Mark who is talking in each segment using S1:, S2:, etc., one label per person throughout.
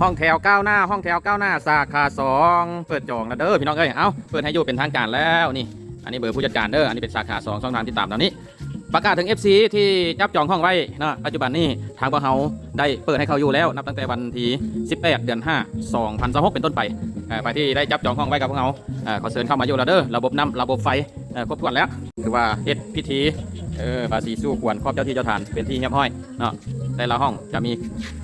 S1: ห้องแถวก้าวหน้าห้องแถวก้าวหน้าสาขา2เปิดจองแล้วเด้อพี่น้องเอ้ยเอ้าเปิดให้อยู่เป็นทางการแล้วนี่อันนี้เบอร์ผู้จัดการเด้ออันนี้เป็นสาขา2ช่องทางติดตามตอนนี้ประกาศถึง FC ที่จับจองห้องไว้นะปัจจุบันนี้ทางพวกเราได้เปิดให้เขาอยู่แล้วนับตั้งแต่วันที่18 เดือน 5 2026เป็นต้นไปไปที่ได้จับจองห้องไว้กับพวกเราขอเชิญเข้ามาอยู่แล้วเด้อระบบน้ำระบบไฟครบถ้วนแล้วคือว่าเฮ็ดพิธีภาษีสู้ควรครอบเจ้าที่เจ้าทานเป็นที่เรียบร้อยเนาะแต่ละห้องจะมี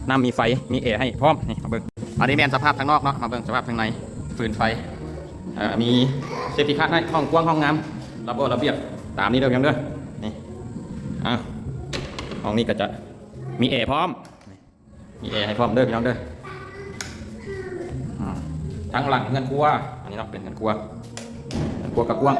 S1: น้ำมีไฟมีแอร์ให้พร้อมนี่มาเบิ่งอันนี้แมนสภาพทางนอกเนาะมาเบิ่งสภาพทางในฟืนไฟมีเซฟตี้คัทให้ห้องกว้างห้องงามระเบียบตามนี้เด้อเพียงเด้อนี่ห้องนี้ก็จะมีแอร์พร้อมมีแอร์ให้พร้อมเด้อพี่น้องเด้อทางหลังเงินครัวอันนี้เนาะเป็นเงินครัวกับกว้าง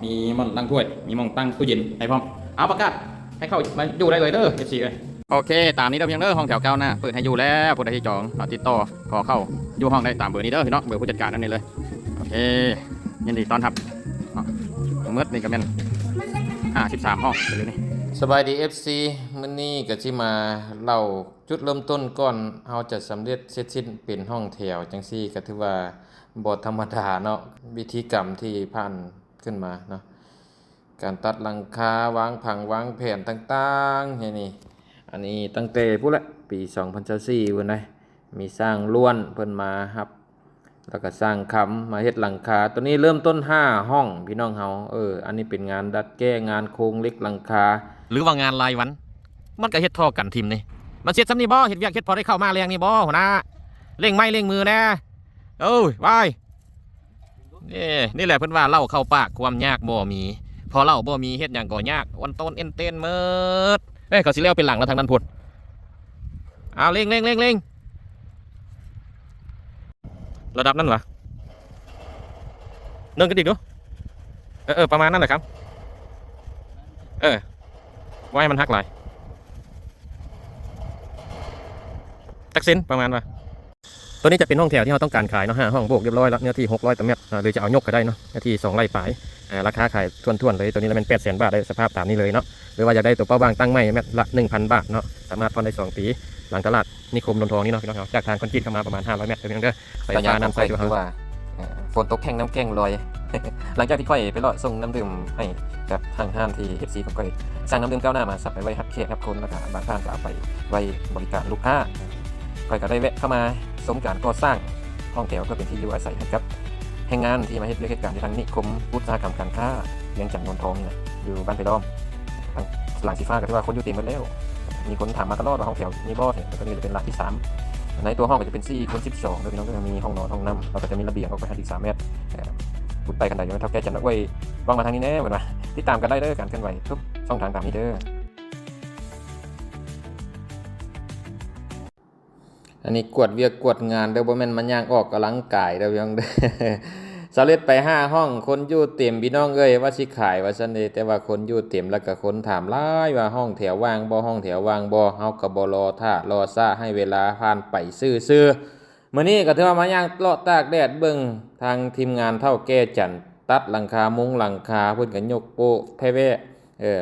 S1: มีหม้อตั้งถ้วยมีหม้อตั้งตู้เย็นให้พร้อมเอาประกาศให้เข้ามาอยู่ได้เลยเด้อ FC เอ้ยโอเคตามนี้เด้อเพียงเด้อห้องแถวก้าวหน้าเปิดให้อยู่แล้วผู้ใดที่จองติดต่อขอเข้าอยู่ห้องได้ตามเบอร์นี้เด้อพี่น้องเบอร์ผู้จัดการนั่นนี่เลยโอเคยินดีต้อนรับเมื่อนี่ก็เป็น53ห้องไปเลยนี่
S2: สบายดี FC มื้อนี้ก็สิมาเล่าจุดเริ่มต้นก่อนเฮาจะสำเร็จเสร็จสิ้นเป็นห้องแถวจังซี่ก็ถือว่าบ่ธรรมดาเนาะวิธีกรรมที่ผ่านขึ้นมาเนาะการตัดหลังคาวางผังวางแผนต่างๆอย่างนี้อันนี้ตั้งแต่พุ่นละปี2024พุ่นได้มีสร้างล้วนเพิ่นมาครับแล้วก็สร้างค้ำมาเฮ็ดหลังคาตัวนี้เริ่มต้น5ห้องพี่น้องเฮาอันนี้เป็นงานดัดแก้งานโครงเหล็กหลังคา
S1: หรือว่างานรายวันมันก็เฮ็ดท่อกันทิมนี่มันเสร็จซำนี่บ่เฮ็ดเวียกเฮ็ดพอได้เข้ามาแรงนี่บ่หัวหน้าเร่งไม้เร่งมือแน่วายนี่แหละเพิ่นว่าเล่าเข้าปากความยากบ่มีพอเล่าบ่มีเฮ็ดหยังก็ยากวันต้นเอ็นเต้นเมิดเขาสิเลี้ยวเป็นหลังแล้วทางนั้นพุ่นเอาเร่งระดับนั้นวะเนินกันอีกดูประมาณนั้นแหละครับไว้มันหักหลายตักเซนประมาณว่าตัวนี้จะเป็นห้องแถวที่เราต้องการขายเนาะ5ห้องโบกเรียบร้อยแล้วเนื้อที่600ตารางเมตรหรือจะเอายกก็ได้เนาะเนื้อที่2 ไร่ปลายราคาขายทวนๆเลยตัวนี้แล้วมัน800,000 บาทได้สภาพตามนี้เลยเนาะหรือว่าจะได้ตัวเป้าบางตั้งไม้เมตรละ 1,000 บาทเนาะสามารถผ่อนได้2 ปีหลังตลาดนิคมนนทองนี่เนาะพี่น้องจากทางคอนกรีตเข้ามาประมาณ500 เมตรเพียงเด้อใส่ฟ้าน้ำใส่ตัวว่าฝนตกแห้งน้ำแกงลอย หลังจากที่ค่อยไปเลาะส่งน้ำดื่มให้กับทางห้างที่ FC ผมก็สั่งน้ำดื่มก้าวหน้ามาสับไปไว้ครับเค้กครับคนแล้วก็บางท่านก็เอาไปไว้บริการลูกค้าค่อยก็ได้แวะเข้ามาสมการก่อสร้างห้องแถวเพื่อเป็นที่อยู่อาศัยให้กับแรงงานที่มาเฮ็ดเรื่องเหตุการณ์ที่ทางนิคมอุตสาหกรรมการค้าเวียงจันทน์นนทองเนี่ยอยู่บ้านไผ่ล้อมทางหลังสีฟ้าก็ถือว่าคนอยู่เต็มหมดแล้วมีคนถามมาตลอดว่าห้องแถวมีบ่เนี่ยก็นี่เป็นหลักที่3ในตัวห้องก็จะเป็น4 คูณ 12โดยพี่น้องก็จะมีห้องนอนห้องน้ำเราก็จะมีระเบียงออกไป53 เมตรพูดไปกันได้ยังไม่เท่าแก่จันทร์ไว้วางมาทางนี้แน่เหมือนว่าติดตามกันได้เด้อการเคลื่อนไหวทุกช่องทางตามนี้เด้ออันนี้กวดเวียกกวดงานเด้อบ่แม่นมันย่างออกกำลังกายเด้อพี่น้องเด้อสำเร็จไป5ห้องคนอยู่เต็มพี่น้องเอ้ยว่าสิขายว่าซั่นเด้แต่ว่าคนอยู่เต็มแล้วก็คนถามหลายว่าห้องแถวว่างบ่ห้องแถวว่างบ่เฮาก็บ่รอท่ารอซ่าให้เวลาผ่านไปซื่อๆมื้อนี้ก็ถือว่ามาย่างเลาะตากแดดเบิ่งทางทีมงานเท่าแก่จันตัดหลังคามุงหลังคาเพิ่นก็ยกโป๊ะแพ่แว่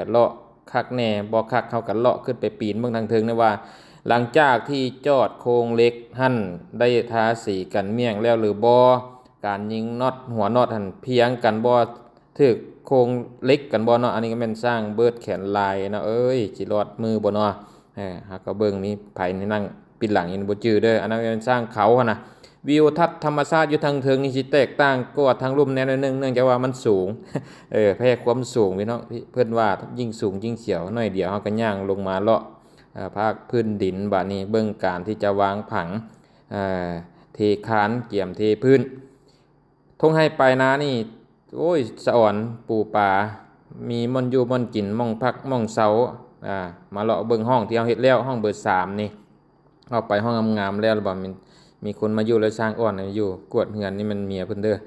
S1: เลาะคักแน่บ่คักเฮาก็เลาะขึ้นไปปีนเบิ่งทางเทิงนะว่าหลังจากที่จอดโครงเหล็กหั่นได้ทาสีกันเมี่ยงแล้วหรือบ่การยิงน็อตหัวน็อตหั่นเพียงกันบ่ถึกโครงเหล็กกันบ่เนาะอันนี้ก็แม่นสร้างเบิดแขนลายนะสิรอดมือบ่เนาะหากก็เบิ่งมีไผนี่นั่งปิดหลังนี่บ่จื้อเด้ออันนั้นเป็นสร้างเขาหั่นน่ะวิวทัศน์ธรรมชาติอยู่ทางเทิงนี่สิแตกต่างกว่าทางลุ่มแนวนึงเนื่องจากว่ามันสูงแพ้ความสูงพี่น้องเพิ่นว่ายิ่งสูงยิ่งเสียวหน่อยเดียวเฮาก็ย่างลงมาเลาะภาคพื้นดินบาดนี้เบิ่งการที่จะวางผังเทคานเกี่ยมเทพื้นทงให้ไปนานี่สะอ่อนปูปลามีม่อนอยู่ม่อนกินม่องพักม่องเสามาเลาะเบิ่งห้องที่เฮาเฮ็ดแล้วห้องเบอร์3นี่เอาไปห้องงามๆแล้วบ่มีคนมาอยู่แล้วสร้างอ่อนอยู่กวดเฮือนนี่มันเมียเพิ่นเด้อ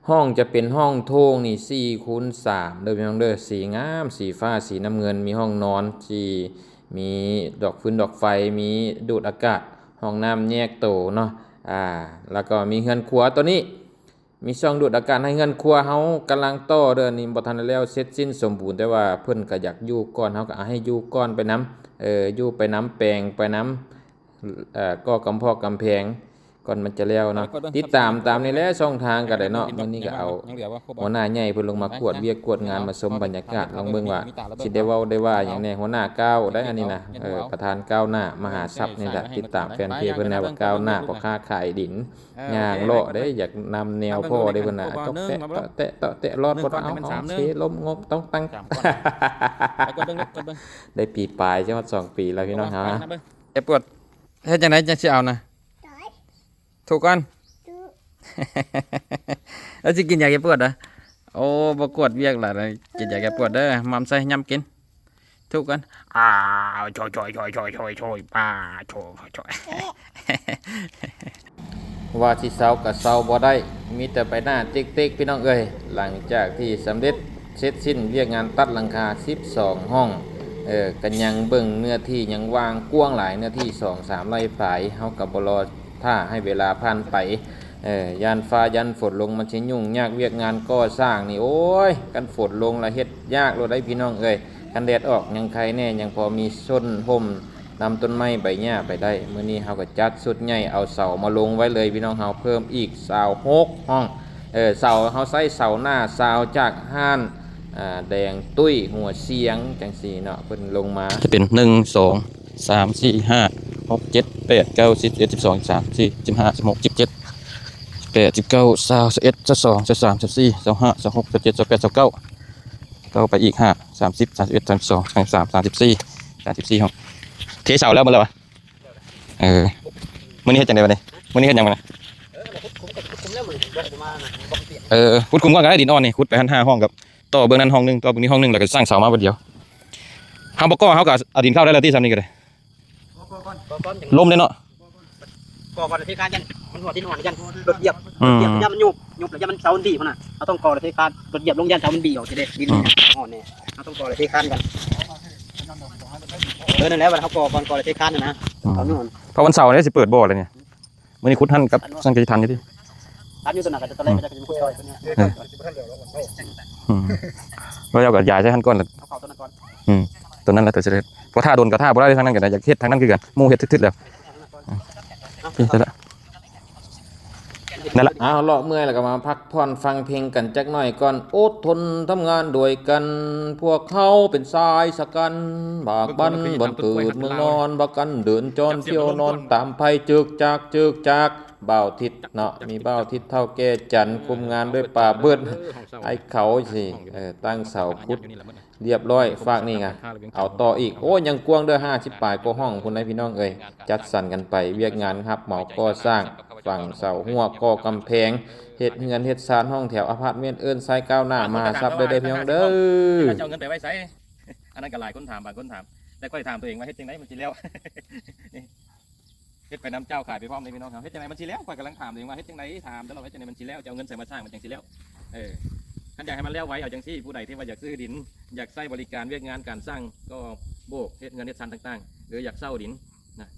S1: ห้องจะเป็นห้องโถงนี่4 คูณ 3เด้อพี่น้องเด้อสีงามสีฟ้าสีน้ำเงินมีห้องนอนที่มีดอกฟืนดอกไฟมีดูดอากาศห้องน้ำแยกโตเนาะแล้วก็มีเฮือนครัวตัวนี้มีช่องดูดอากาศให้เฮือนครัวเฮากำลังต่อเด้อนี่บ่ทันได้แล้วเสร็จสิ้นสมบูรณ์แต่ว่าเพิ่นก็อยากอยู่ก่อนเฮาก็ให้อยู่ก่อนไปนำอยู่ไปน้ำแปลงไปน้ำ ก็กำพอกกำแพงก่อนมันจะแล้วเนาะติดตามนี่แหละช่องทางก็ได้เนาะมื้อนี้ก็เอาหัวหน้าใหญ่เพิ่นลงมากวดเวียกกวดงานมาชมบรรยากาศลองเบิ่งว่าสิได้เว้าได้ว่าหยังแน่หัวหน้าก้าวได้อันนี้นะประธานก้าวหน้ามหาทรัพย์นี่แหละติดตามแฟนเพจเพิ่นแนวว่าก้าวหน้าพ่อค้าขายดินย่างเลาะได้อยากนำแนวพ่อได้เพิ่นน่ะตอกแตะรอดบ่เอาเชลมงบต้องตั้งได้ปีปลายจังว่า2ปีแล้วพี่น้องฮะไอ้ปวดเฮ็ดจังไดจังสิเอานะถูกก่อน แล้วสิกินยาแก้ปวดเหรอโอ้บ่กวดเวียกล่ะกินยาแก้ปวดเด้อมัมใส่ยำกินถูกกันช่วยป้าช่วยว่าสิเซาก็เซาบ่ได้มีแต่ไปหน้าติ๊กๆพี่น้องเอ้ยหลังจากที่สำเร็จเสร็จสิ้นเวียกงานตัดหลังคา12ห้องกันยังเบิ่งเนื้อที่ยังว่างกว้างหลายเนื้อที่ 2-3 ไร่ฝายเฮาก็บ่รอถ้าให้เวลาผ่านไปยานฟ้ายันฝนลงมันสิยุ่งยากเวียกงานก่อสร้างนี่โอ้ยกันฝนลงละเฮ็ดยากโลดได้พี่น้องเอ้ยคันแดดออกยังใครแน่ยังพอมีส้นห่มนำต้นไม้ใบหญ้าไปได้มื้อนี้เฮาก็จัดสุดใหญ่เอาเสามาลงไว้เลยพี่น้องเฮาเพิ่มอีก26ห้องเสาเฮาใช้เสาหน้าเสาจากห้านแดงตุ้ยหัวเสียงจังซี่เนาะเพิ่นลงมาจะเป็น1 2 3 4 5 6 7 8 9 10 11 12 13 14 15 16 17 18 19 20 21 22 23 24 25 26 27 28 29ก็ไปอีก5 30 31 32 33 34ห้องเทเสาแล้วบ่ล่ะวะมื้อนี้เฮ็ดจังได๋บัดนี้มื้อนี้เฮ็ดหยังบัดนี้ขุดคุมก่อนก็ได้ดินอ่อนนี่ขุดไปหัน5ห้องกับต่อเบื้องนั้นห้องนึงต่อเบื้องนี้ห้องนึงแล้วก็สร้างเสามาบัดเดียวเฮาบ่ก่อเฮาก็เอาดินเข้าได้แล้วที่ซ้ำนี้ก็ได้ล้มเลยเนาะ
S3: ก่อก่อนที่การยันมันหัวที่หัวยันรถเหยียบยันมันยุบแล้วยันมันเสาดีมันน่ะเราต้องก่อเลยที่การรถเหยียบลงยันเสามันบีออกจะได้ดินอ่อนเนี่ยเราต้องก่อเลยที่การกันนั่นแหละวันเขาก่อเลยที่การนะเอานู่น
S1: พอวันเสาร์นี้สิเปิดบ่อเลยเนี่ยมื้อนี้ขุดหั่นกับสังเกตทันอยู่ดิ
S3: ทันอยู่ตัวนั้นก็จะตะไลก็จะเป็นผู้ช่วยตัวนี้
S1: เราเอากับยายใช้หั่นก่อนแล้ว
S3: เอาตัวนั้นก่อน
S1: ตัวนั้นแหละตัวเสด็จเพราะถ้าโดนกระท่าบ่ได้ทางนั้นก็ได้อยากเฮ็ดทางนั้นคือกันหมู่เฮ็ดทึดๆแล้วนั่นแหละเลาะเมื่อยแล้วก็มาพักผ่อนฟังเพลงกันจักหน่อยก่อนอดทนทำงานด้วยกันพวกเขาเป็นสายสกันบากบันบนเกิดเมืองนอนบักกันเดินจรเที่ยวนอนตามไผจึกจากบ่าวทิศเนาะมีบ่าวทิศเท่าแก่จันคุมงานด้วยป่าเบิดไอ้เขาสิตั้งเสาพุทธเรียบร้อยฝากนี่ไงเอาต่ออีกโอ้ยังกว้างเด้อ50 ปลายก็ห้องคุณนายพี่น้องเอ้ยจัดสรรกันไปเวียกงานครับเหมาก่อสร้างฝั่งเสาหัวก่อกำแพงเฮ็ดเงินเฮ็ดซานห้องแถวอพาร์ตเมนต์เอิ้นไซก้าวหน้ามาซับได้พี่น้องเด้อ
S2: จะเอาเงินไปไว้ไสอันนั้นก็หลายคนถามบางคนถามแต่ก็ถามตัวเองว่าเฮ็ดจังได๋มันสิแล้วเฮ็ดไปน้ำเจ้าขายไปพร้อมเลยพี่น้องครับเฮ็ดจังได๋มันสิแล้วข่อยกำลังถามตัวเองว่าเฮ็ดจังได๋ถามตลอดเฮ็ดจังได๋มันสิแล้วจะเอาเงินใส่มาสร้างมันจังสิแล้วท่านอยากให้มันแล้วไว้เอาจังซี่ผู้ใดที่ว่าอยากซื้อดินอยากใช้บริการเวียกงานการสร้างก็โบกเฮ็ดเงินเฮ็ดซันต่างๆหรืออยากเช่าดินนะ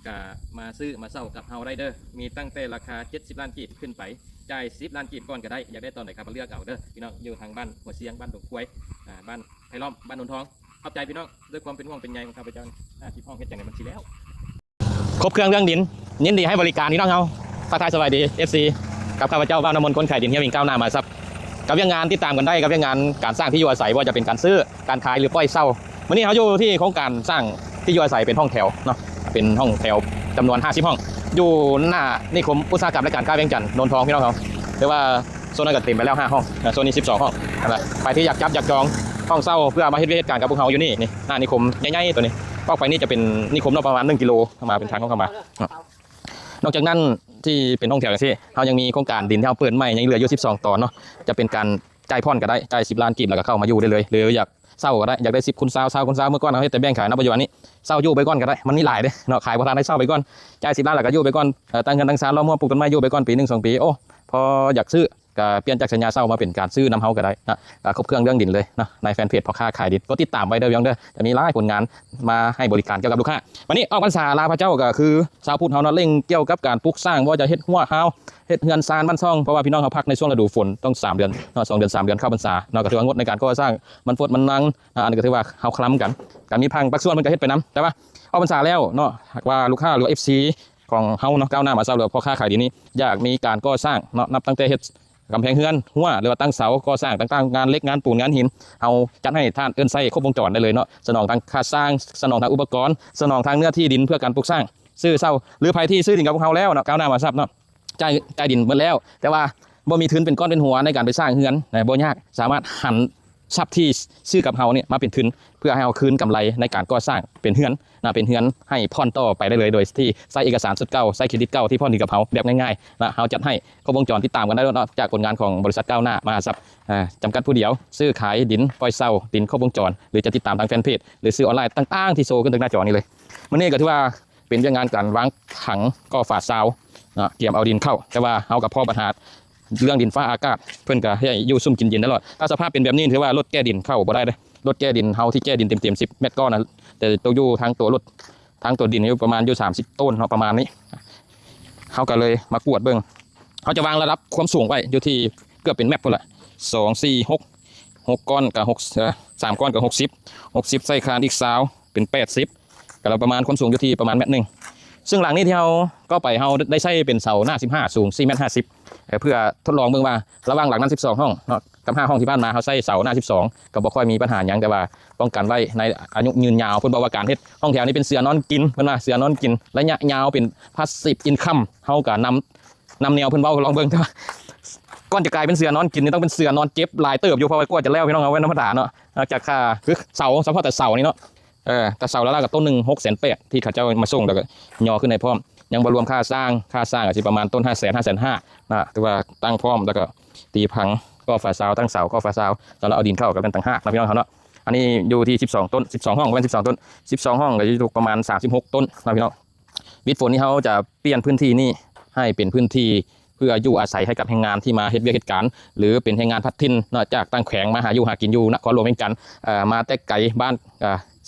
S2: ก็มาซื้อมาเช่ากับเฮาได้เด้อมีตั้งแต่ราคา70 ล้านกีบขึ้นไปจ่าย10 ล้านกีบก่อนก็ได้อยากได้ตอนไหนครับมาเลือกเอาเด้อพี่น้องอยู่ทางบ้านหัวเสียงบ้านดงกล้วยบ้านไผ่ล้อมบ้านนนทองขอบใจพี่น้องด้วยความเป็นห่วงเป็นใยของข้าพเจ้าที่ห้องเฮ็ดจังได๋มันสิแล้วครบเครื่องดินยินดีให้บริการพี่น้องเฮาทักทายสวัสดี FC กับข้าพเจ้าบ้านน้ำมนต์คนขายดินเฮียวิ่งก้าวหน้ามาซับกับเรื่องงานติดตามกันได้กับเรื่องงานการสร้างที่อยู่อาศัยว่าจะเป็นการซื้อการขายหรือปล่อยเช่าวันนี้เขาอยู่ที่โครงการสร้างที่อยู่อาศัยเป็นห้องแถวเนาะเป็นห้องแถวจำนวน50 ห้องอยู่หน้านิคมอุตสาหกรรมและการค้าเวียงจันทร์นนทองพี่น้องเขาเรียกว่าโซนนั้นก็เต็มไปแล้ว5 ห้องโซนนี้12 ห้องนะไปที่อยากจองห้องเช่าเพื่อมาเฮ็ดเหตุการณ์กับพวกเขาอยู่นี่หน้านิคมใหญ่ๆตัวนี้ออกไปนี่จะเป็นนิคมประมาณ1 กิโลเข้ามาเป็นทางเข้ามานอกจากนั้นที่เป็นห้องแถวอย่างที่เขายังมีโครงการดินที่เขาเปิดใหม่ยังเหลืออยู่12 ตอนเนาะจะเป็นการจ่ายผ่อนก็ได้จ่าย10 ล้านกีบแล้วก็เข้ามาอยู่ได้เลยหรืออยากเช่าก็ได้อยากได้10 คูณ 20 คูณ 20เมื่อก่อนเขาแต่แบ่งขายณปัจจุบันนี้เช่าอยู่ไปก่อนก็ได้มันนี่หลายเด้เนาะขายบ่ทันได้เช่าไปก่อนจ่าย10 ล้านแล้วก็อยู่ไปก่อนตั้งเงินตั้งศาลล้อมหัวปลูกต้นไม้อยู่ไปก่อนปี1 2 ปีโอ้พออยากซื้อ
S4: ก็เปลี่ยนจากสัญญาเช่ามาเป็นการซื้อนำเฮาก็ได้นะครบเครื่องเรื่องดินเลยนะในแฟนเพจพ่อค้าขายดินก็ติดตามไว้เด้อพี่น้องเด้อจะมีหลายผลงานมาให้บริการเกี่ยวกับลูกค้าวันนี้ออกพรรษาลาพระเจ้าก็คือชาวพุทธเฮาเนาะเร่งเกี่ยวกับการปลูกสร้างว่าจะเฮ็ดหัวเฮาเฮ็ดเฮือนซานบ้านซ่องเพราะว่าพี่น้องเขาพักในช่วงฤดูฝนต้อง3เดือนเนาะ2เดือน3เดือนเข้าพรรษาเนาะก็ถือว่างดในการก่อสร้างมันฝนมันนังอันนี้ก็ถือว่าเฮาคล้ำกันก็มีพังปักส่วนมันก็เฮ็ดไปนํแต่ว่าออกพรรษาแล้วเนาะหากว่าลูกค้าหรือ FC ของเฮาเนาะก้าวหน้ามาเศร้าหรือพ่อค้าขายดีนี้อยากมีการก่อสร้างเนาะนับตั้งแต่เฮ็ดกำแพงเฮือนหัวหรือว่าตั้งเสาก่อสร้างต่างๆงานเล็กงานปูนงานหินเอาจัดให้ท่านเอิ้นไส้ครบวงจรได้เลยเนาะสนองทางค่าสร้างสนองทางอุปกรณ์สนองทางเนื้อที่ดินเพื่อการปลูกสร้างซื้อเศร้าหรือใครที่ซื้อดินกับพวกเขาแล้วเนาะก้าวหน้ามาทราบเนาะจ่ายดินหมดแล้วแต่ว่าบ่มีทุนเป็นก้อนเป็นหัวในการไปสร้างเฮือนนะบ่ยากสามารถหันทรัพย์ที่ซื้อกับเฮาเนี่ยมาเป็นทุนเพื่อให้เอาคืนกำไรในการก่อสร้างเป็นเฮือนนะเป็นเฮือนให้ผ่อนต่อไปได้เลยโดยที่ใส่เอกสารสุดเก่าใส่เครดิตเก่าที่ผ่อนกับเฮาแบบง่ายๆนะเฮาจัดให้ครบวงจรติดตามกันได้เนาะจากผลงานของบริษัทก้าวหน้ามหาทรัพย์จำกัดผู้เดียวซื้อขายดินปล่อยเช่าดินครบวงจรหรือจะติดตามทางแฟนเพจหรือซื้อออนไลน์ต่างๆที่โชว์ขึ้นตรงหน้าจอนี้เลยมื้อนี้ก็ถือว่าเป็นเรื่องงานการวางถังก่อฝาซาวเตรียมเอาดินเข้าแต่ว่าเฮากับพ่อปัญหาเรื่องดินฟ้าอากาศเพิ่นก็ให้อยู่ซุ่มกินเย็นตลอดถ้าสภาพเป็นแบบนี้ถือว่ารถแก้ดินเข้าบ่ได้เลยรถแก้ดินเฮาที่แก้ดินเต็มๆ10 เมตรก้อนนะแต่ตัวอยู่ทางตัวรถทางตัวดินอยู่ประมาณอยู่30 ต้นเนาะประมาณนี้เฮาก็เลยมากวดเบิ่งเฮาจะวางระดับความสูงไว้อยู่ที่เกือบเป็นแมปพุ่นละ2 4 6ก้อนกับ3ก้อนกับ60ใส่คานอีก20เป็น80ก็แล้วประมาณความสูงอยู่ที่ประมาณ1 เมตรซึ่งหลังนี้ที่เฮาก็ไปเฮาได้ใช้เป็นเสาหน้า15สูง4 เมตร 50เพื่อทดลองเบิ่งว่าระหว่างหลังนั้น12ห้องเนาะกับ5ห้องที่ผ่านมาเฮาใช้เสาหน้า12ก็บ่ค่อยมีปัญหาหยังแต่ว่าป้องกันไว้ในอายุยืนยาวเพิ่นบอกว่าการเฮ็ดห้องแถวนี้เป็นเสือนอนกินเพิ่นว่าเสือนอนกินระยะยาวเป็นพาสซีฟอินคัมเฮาก็นำแนวเพิ่นเว้าลองเบิ่งแต่ว่าก่อนจะกลายเป็นเสือนอนกินนี่ต้องเป็นเสือนอนเจ็บหลายเติบอยู่เพราะว่ากว่าจะแล้วพี่น้องเอาไว้ธรรมดาเนาะนอกจากค่าคือเสาเฉพาะแต่เสานี่เนาะแต่เสาแล้วก็ต้นนึง680,000ที่เขาเจ้ามาส่งแล้วก็ย่อขึ้นให้พร้อมยังบ่รวมค่าสร้างอาจจะประมาณต้น500,000 550,000นะถือว่าตั้งพร้อมแล้วก็ตีพังก็ฝาซาวตั้งเสาก็ฝาซาวแล้วเราเอาดินเข้ากับเป็นต่างหากนะพี่น้องเขาเนาะอันนี้อยู่ที่12 ต้น12ห้องเป็น12 ต้น12ห้องก็จะอยู่ประมาณ36 ต้นนะพี่น้องวิดฝนนี่เขาจะเปลี่ยนพื้นที่นี่ให้เป็นพื้นที่เพื่ออยู่อาศัยให้กับแรงงานที่มาเฮ็ดเวียกเฮ็ดการหรือเป็นแรงงานพัดถิ่นนอกจากตั้งแขวงมาหาอยู่หากินอยู่นครหลวงเหมือนกันมาแต่ไกลบ้าน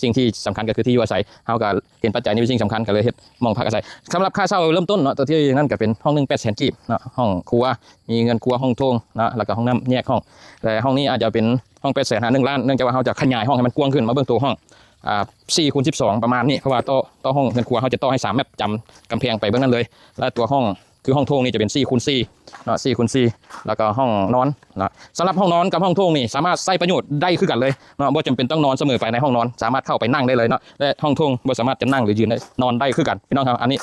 S4: สิ่งที่สำคัญก็คือที่อยู่อาศัยเฮาก็เห็นปัจจัยนี้เป็นสิ่งสำคัญก็เลยเฮ็ดมองพักอาศัยสำหรับค่าเช่าเริ่มต้นเนาะตัวที่นั่นก็เป็นห้องนึง800,000 กีบเนาะห้องครัวมีเงินครัวห้องโถงเนาะแล้วก็ห้องน้ำแยกห้องแต่ห้องนี้อาจจะเป็นห้อง800,000 1 ล้านเนื่องจากว่าเฮาจะขยายห้องให้มันกว้างขึ้นมาเบิ่งตัวห้อง4 คูณ 12ประมาณนี้เพราะว่าต่อห้องเงินครัวเฮาจะต่อให้3 เมตรจำกำแพงไปเบื้องนั้นเลยและตัวห้องคือห้องโถงนี่จะเป็น4 คูณ 4เนาะ4 คูณ 4แล้วก็ห้องนอนนะสำหรับห้องนอนกับห้องโถงนี่สามารถใช้ประโยชน์ได้คือกันเลยเนาะบ่จำเป็นต้องนอนเสมอไปในห้องนอนสามารถเข้าไปนั่งได้เลยเนาะและห้องโถงบ่สามารถจะนั่งหรือยืนได้นอนได้คือกันพี่น้องครับอันนี้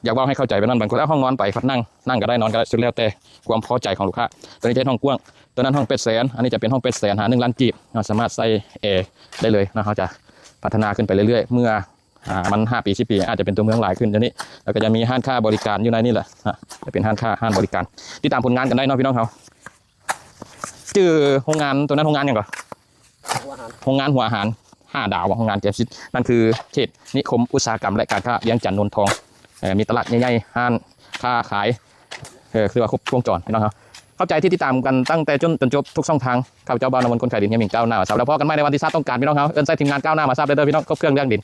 S4: อยากว่าให้เข้าใจไปนั่นบางคนแล้วห้องนอนไปพัดนั่งก็ได้นอนก็ได้สุดแล้วแต่ความพอใจของลูกค้าตัวนี้จะห้องกว้างตัวนั้นห้อง800,000อันนี้จะเป็นห้อง800,000หา1 ล้านกีบสามารถใส่แอร์ได้เลยนะเขาจะพัฒนาขึ้นไปเรื่อยๆเมื่อมัน5 ปี10 ปีอาจจะเป็นตัวเมืองหลายขึ้นเดี๋ยวนี้แล้วก็จะมีห้างค่าบริการอยู่ในนี่แหละจะเป็นห้างบริการติดตามผลงานกันได้เนาะพี่น้องเขาชื่อโรงงานตัวนั้นโรงงานยังก่อนโรงงานหัวอาหาร5 ดาวโรงงานเจฟซิตนั่นคือเขตนิคมอุตสาหกรรมและการค้าเวียงจันทน์นนทองมีตลาดใหญ่ๆห้างค้าขายคือว่าครบวงจรพี่น้องเขาเข้าใจที่ติดตามกันตั้งแต่จนจบทุกช่องทางข้าพเจ้าบ้านนวลคนขายดินเฮียหมิงก้าวหน้ามาทราบแล้วพอกันไม่ในวันที่ทราบต้องการพี่น้องเขาเอิ้นใส่ทีมงานก้าวหน้ามาทราบเลยเด้อพี่น้องครบเครื่องเรื่องดิน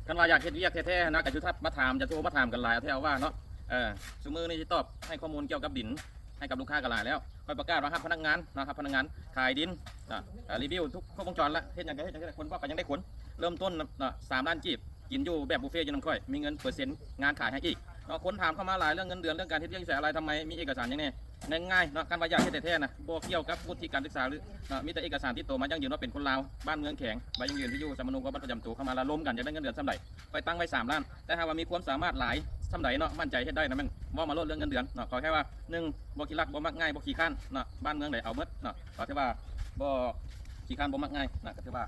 S4: กันว่าอยากเฮ็ดเวียกแท้ๆนะกับยุทธมาถามจะโทรมาถามกันหลายแถวว่าเนาะสมือนี่สิตอบให้ข้อมูลเกี่ยวกับดินให้กับลูกค้ากันหลายแล้วค่อยประกาศว่าครับพนักงานนะครับพนักงานขายดินรีวิวทุกครบวงจรละเฮ็ดอย่างไรเฮ็ดอย่างไรคนก็ยังได้ขนเริ่มต้น3 ล้านกีบกินอยู่แบบบุฟเฟ่ต์ยังน้ำค่อยมีเงินเปอร์เซ็นต์งานขายให้อีกคนถามเข้ามาหลายเรื่องเงินเดือนเรื่องการเฮ็ดเวียกอะไรทำไมมีเอกสารอย่างนี้ ง่ายๆเนาะการว่าอยากเฮ็ดแท้ๆนะบ่เกี่ยวกับวุฒิการศึกษาหรือมีแต่เอกสารที่ตัวมายั่งยืนว่าเป็นคนลาวบ้านเมืองแข็งใบยั่งยืนที่อยู่สมนุกับบัตรประจำตัวเข้ามาละล้มกันจะได้เงินเดือนส่ำใดไปตั้งไว้3 ล้านแต่ถ้าว่ามีความสามารถหลายส่ำใดเนาะมั่นใจเฮ็ดได้นะมันว่ามาลดเรื่องเงินเดือนเนาะขอแค่ว่า1บ่ขี้รักบ่มักง่ายบ่ขี้ข้านเนาะบ้านเมืองไหนเอาเบิดเนาะขอแค่ว่าบ่ขี้ข้านบ่มักง่ายนะก็ถือว่า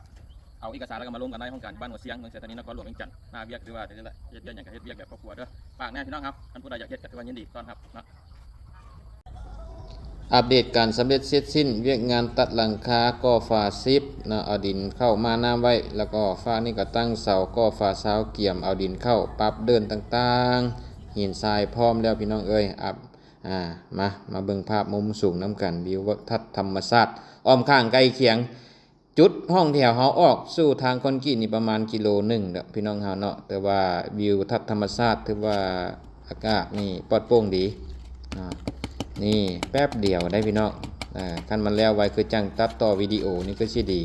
S4: เอาเอกสารแล้วก็มาล้มกันได้ห้องการบ้านหัวเสียงเมืองเสถานีนครหลวงเวียงจันทน์นาเวียกหรือว่านี่แหละเฮ็ดเวียกอย่างกับเฮ็ดเวียกแบบครอบครัวเด้อฝากแน่พี่น้องครับท่านผู้ใดอยากเฮ็ดก็ถือว่ายินดีต้อนรับเนาะ
S1: อัปเดตการสำเร็จเสร็จสิ้นเวียกงานตัดหลังคาก่อฝาซิปนะเอาดินเข้ามาน้ำไว้แล้วก็ฟ้านี่ก็ตั้งเสาก่อฝาเสาเกี่ยมเอาดินเข้าปรับเดินต่างๆหินทรายพร้อมแล้วพี่น้องเอ้ยมาเบิ่งภาพมุมสูงน้ำกันวิวทัศน์ธรรมชาติอ้อมข้างใกล้เคียงจุดห้องแถวเฮาออกสู่ทางคอนกรีตนี่ประมาณกิโลนึงเด้อพี่น้องเฮาเนาะแต่ว่าวิวทัศน์ธรรมชาติถือว่าอากาศนี่ปลอดโปร่งดีนี่แป๊บเดียวได้พี่น้องคันมันแล้วไว้คือจังตัดต่อวิดีโอนี่ก็สิดี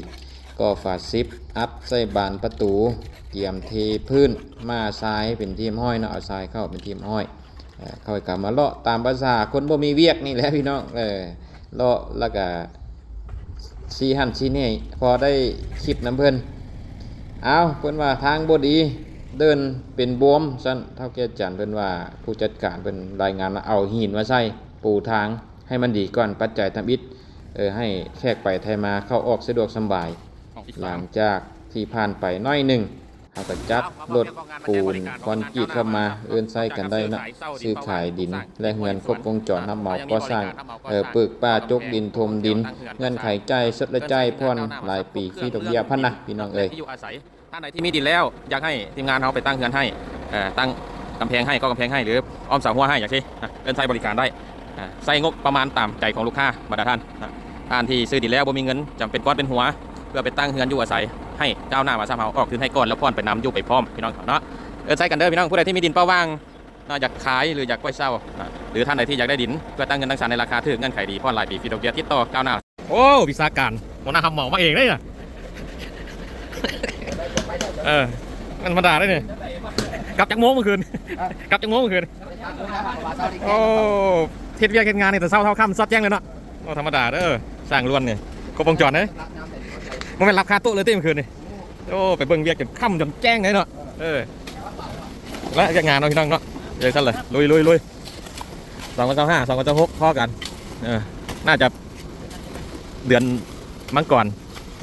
S1: ก็ฝาซิปอัพใส่บานประตูเกี่ยมเทพื้นมาทรายเป็นทีมห้อยเนาะเอาทรายเข้าเป็นทีมห้อยเข้าไปกลับมาเลาะตามภาษาคนบ่มีเวียกนี่แหละพี่น้องเลาะแล้วก็ชี้หันชี้นี่พอได้คลิปน้ำเพิ่นเอาเพิ่นว่าทางบ่ดีเดินเป็นบวมซั่นเท่าแก่จันเพิ่นว่าผู้จัดการเพิ่นรายงานมาเอาหินมาใส่ปูทางให้มันดีก่อนปัจจัยทำอิฐให้แขกไปไทยมาเข้าออกสะดวกสบายหลังจากที่ผ่านไปน้อยหนึ่งเขาก็จัดรถปูนคอนกรีตเข้ามาเอื้อนใส่กันได้นะซื้อขายดินและเงินครบวงจรรับเหมาก่อสร้างปึกป้าจกดินทมดินเงินไขใจายสดและใจายผ่อนหลายปีฟรีดอกเบี้ยพันนะพี่น้องเอ้ย
S4: ที่อยู่อาศัยท่านใดที่มีดินแล้วอยากให้ทีมงานเขาไปตั้งเรือนให้ตั้งกำแพงให้ก็กำแพงให้หรืออ้อมเสาหัวให้อยากที่เอิ้นใช้บริการได้ใส่งบประมาณตามใจของลูกค้าบรรดาท่านที่ซื้อดินแล้วบ่มีเงินจำเป็นก้อนเป็นหัวเพื่อไปตั้งเรือนอยู่อาศัยให้ก้าวหน้ามาสร้างเฮาออกทุนให้ก่อนแล้วพ่อนไปนำอยู่ไปพร้อมพี่น้องเนาะใช้กันเด้อพี่น้องผู้ใดที่มีดินเป้าว่างอยากขายหรืออยากไว้เช่าหรือท่านใดที่อยากได้ดินเพื่อตั้งเงินตั้งศาลในราคาถูกเงื่อนไขดีพ่อนหลายปีฟรีดอกเบี้ยติดต่อก้าวหน้าโอ้วิชาการหัวหน้าทำเหมามาเองได้น่ะมันธรรมดาได้เนี่ยกลับจากโม้เมื่อคืนกลับจากโม้เมื่อคืนโอ้เทศเวียกเทศงานเนี่ยแต่เศร้าเท่าค่ำซัดแจ้งเลยเนาะโอ้ธรรมดาเด้อสร้างล้วนเนี่ยครบวงจรเลยมันเป็นรับคาโต๊ะเลยเต้เมื่อคืนนี่โอ้ไปเบิ่งเวียกจนค่ำจนแจ้งเลยเนาะและเวียกงานเนาะพี่น้องเนาะเดี๋ยวสั้นเลยลุย2,952 2,96พอกันน่าจะเดือนมังกร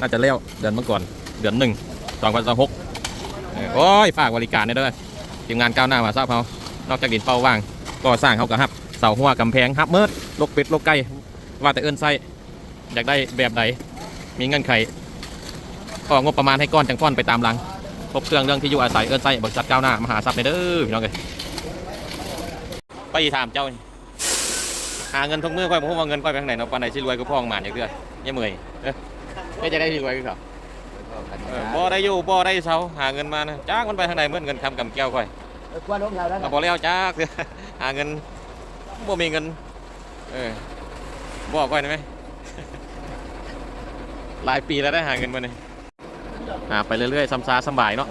S4: น่าจะเลี้ยวเดือนมังกรเดือน1 2,926โอ้ยฝากบริการเนี่ยด้วยทีมงานก้าวหน้ามาทราบเขานอกจากดินเป้าว่างก็สร้างเขากับฮับเสาหัวกำแพงฮับเมิดลกเป็ดลกไก่ว่าแต่เอิ้นไส้อยากได้แบบใดมีเงื่อนไขก็งบประมาณให้ก้อนจังก้อนไปตามหลังครบเครื่องเรื่องที่อยู่อาศัยเอิ้นไส้บริษัทก้าวหน้ามหาทรัพย์ในเด้อพี่น้องเลยไปถามเจ้าหาเงินทุกมื้อค่อยบอกว่าเงินค่อยไปทางไหนเนาะปานไหนสิรวยก็พ่องหมานอย่างเดือยังเมื่อยไม่จะได้สิรวยก็เขาบ่ได้อยู่บ่ได้เช้าหาเงินมานะจ้างมันไปทางไหนเหมือนเงินคำกำแก้วค่อยเราบ่แล้วจ้าหาเงินบ่มีเงินบอกค่อยได้ไหมหลายปีแล้วได้หาเงินมาเนี่ยหาไปเรื่อยๆซ้ำซาสบายเนาะ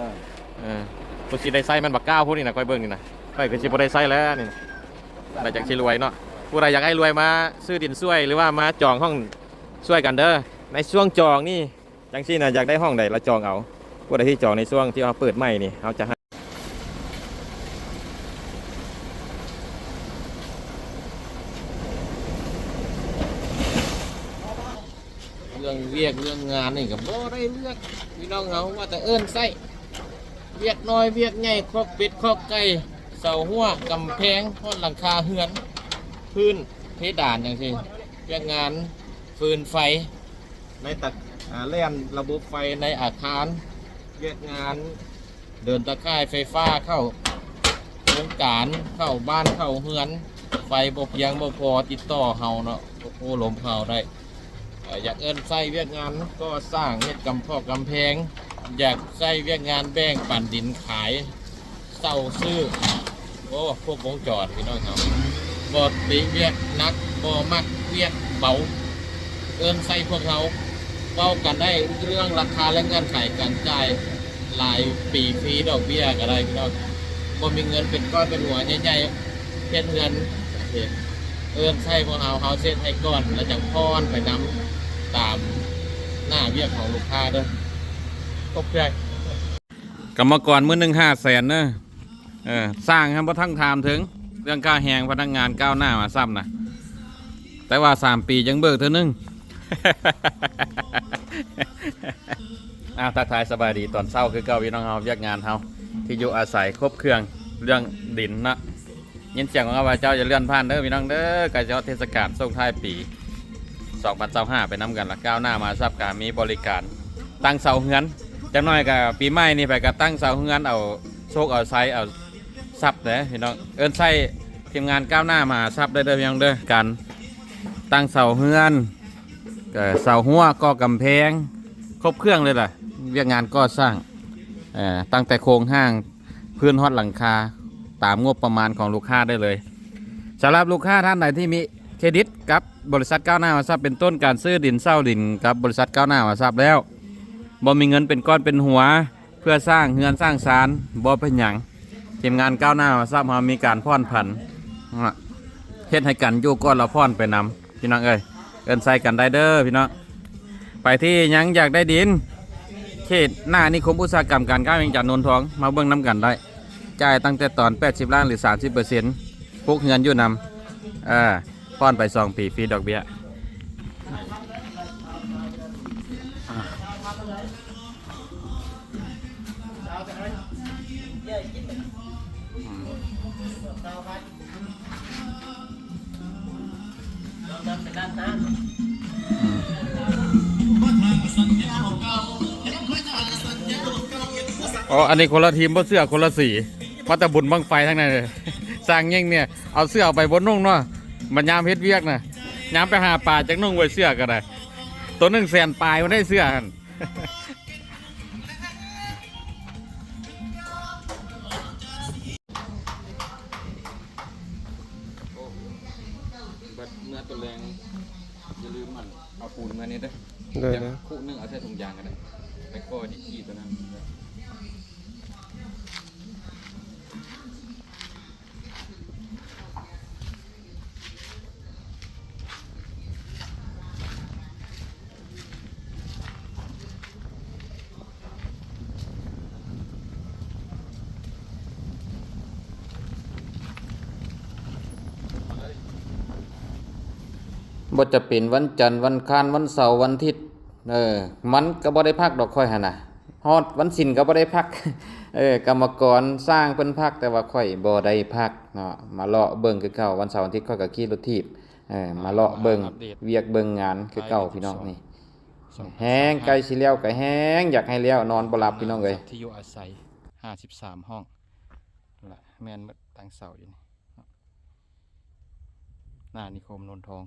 S4: ผู้สิได้ไส้มันบักก้าวพวกนี้นะค่อยเบิ่งนี่นะค่อยคือสิบ่ได้ไส้แล้วนี่ได้จากสิรวยเนาะผู้ใดอยากให้รวยมาซื้อดินช่วยหรือว่ามาจองห้องช่วยกันเด้อในช่วงจองนี่จังซี่นะอยากได้ห้องใดเราจองเอาผู้ใดที่จองในช่วงที่เราเปิดใหม่นี่เราจะให้เรื่องเวียกเรื่องงานนี่กับบ่ได้เลือกพี่น้องเขาว่าแต่เอิ้นไส้เวียกน้อยเวียกใหญ่ครอบเป็ดครอบไก่เสาหัวกำแพงห้องหลังคาเฮือนพื้นเพดานอย่างที่เวียกงานฟืนไฟในตักเล่นระบบไฟในอาคารเวียกงานเดินตะข่ายไฟฟ้าเข้าโครงการเข้าบ้านเข้าเฮือนไฟบ่เพียงบ่พอติดต่อเฮาเนาะโอ้ลมเฮาได้อยากเอิ้นใส่เวียกงานก็สร้างเฮ็ดกำพอกกำแพงอยากใส่เวียกงานแบ่งปั่นดินขายเศร้าซื้อโอ้พวกวงจรพี่น้องครับบ่ติเวียกนักบ่มักเวียกเบาเอิ้นใส่พวกเขาเว้ากันได้เรื่องราคาและเงื่อนไขการจ่ายหลายปีฟรีดอกเบี้ยก็ได้พี่น้องบ่มีเงินเป็นก้อนเป็นหัวใหญ่ๆเฮ็ดเงิน
S2: เอิ้นใช้พวกเฮาเซ็ตให้ก่อนแล้วจังพรไปนำตามหน้าเวียกของลูกค้าเด้อครบเครื่องกรรมกรมื้อนึง500,000เด้อสร้างครับบ่ทั้งถามถึงเรื่องค่าแรงพนักงานก้าวหน้ามาซ้ำนะแต่ว่า3 ปียังเบิกเท่านึง ทักทายสบายดีตอนเช้าคือเก่าพี่น้องเฮาเวียกงานเฮาที่อยู่อาศัยครบเครื่องเรื่องดินนะยินเสียงของข้าพเจ้าจะเลื่อนผ่านเด้อพี่น้องเด้อใกล้จะเทศกาลส่งท้ายปี2025ไปนำกันละก้าวหน้ามาทราบการมีบริการตั้งเสาเฮือนจังน้อยกับปีใหม่นี่ไปก็ตั้งเสาเฮือนเอาโชคเอาไซเอาซับเด้อพี่น้องเอิ้นไส้ทีมงานก้าวหน้ามาซับได้เด้อพี่น้องเด้อการตั้งเสาเฮือนเสาหัวก่อกำแพงครบเครื่องเลยล่ะเวียกงานก่อสร้างตั้งแต่โครงห้างพื้นฮอดหลังคาตามงบประมาณของลูกค้าได้เลยสำหรับลูกค้าท่านใดที่มีเครดิตกับบริษัทก้าวหน้ามาทรัพย์เป็นต้นการซื้อดินเช่าดินกับบริษัทก้าวหน้ามาทรัพย์แล้วบ่มีเงินเป็นก้อนเป็นหัวเพื่อสร้างเฮือนสร้างศาลบ่เป็นหยังทีมงานก้าวหน้ามาทรัพย์เรามีการพ่อนผันเฮ็ดให้กันอยู่ก้อนละพ่อนไปนำพี่น้องเอ้ยเอิ้นใส่กันได้เด้อพี่น้องไปที่ยังอยากได้ดินเขตหน้านิคมอุตสาหกรรมการค้าแห่งจังหวัดนนทองมาเบิ่งน้ำกันได้จ่ายตั้งแต่ตอน80 ล้านหรือ 30%พวกเงินอยู่นำป้อนไป2 ปีฟรีดอกเบี้ยอ๋ออันนี้คนละทีมเพราะเสื้อคนละสีมาแต่บุญบังไฟทั้งนั้นเลยสร้างเงี้ยงเนี่ยเอาเสื้อเอาไปบนนุ่งเนาะมันยามเพชรเวียกนะยามไปหาป่าจากนุ่งไว้เสื้อก็ได้ตัว100,000 ปลายมันได้เสื้อกันเมื่อตัวแรงอย่าลืมมันเอาปูนมานี่ด้วยคู่นึงเอาใส่ถุงยางกันเลยไปก้อดีขี้ตัวนั้นบ่จะเป็นวันจันทร์วันคานวันเสาร์วันอาทิตย์มันก็บ่ได้พักดอกค่อยหั่นน่ะฮอดวันศิลก็บ่ได้พักกรรมกรสร้างเพิ่นพักแต่ว่าค่อยบ่ได้พักเนาะมาเลาะเบิ่งคือเก่าวันเสาร์อาทิตย์ค่อยก็ขี่รถถีบมาเลาะเบิ่งเวียกเบิ่งงานคือเก่าพี่น้องนี่แฮงใกล้สิแล้วก็แฮงอยากให้แล้วนอนบ่หลับพี่น้องเอ้ยที่อยู่อาศัย53 ห้องล่ะแม่นหมดตั้งเสาอยู่นี่หน้านิคมนนทอง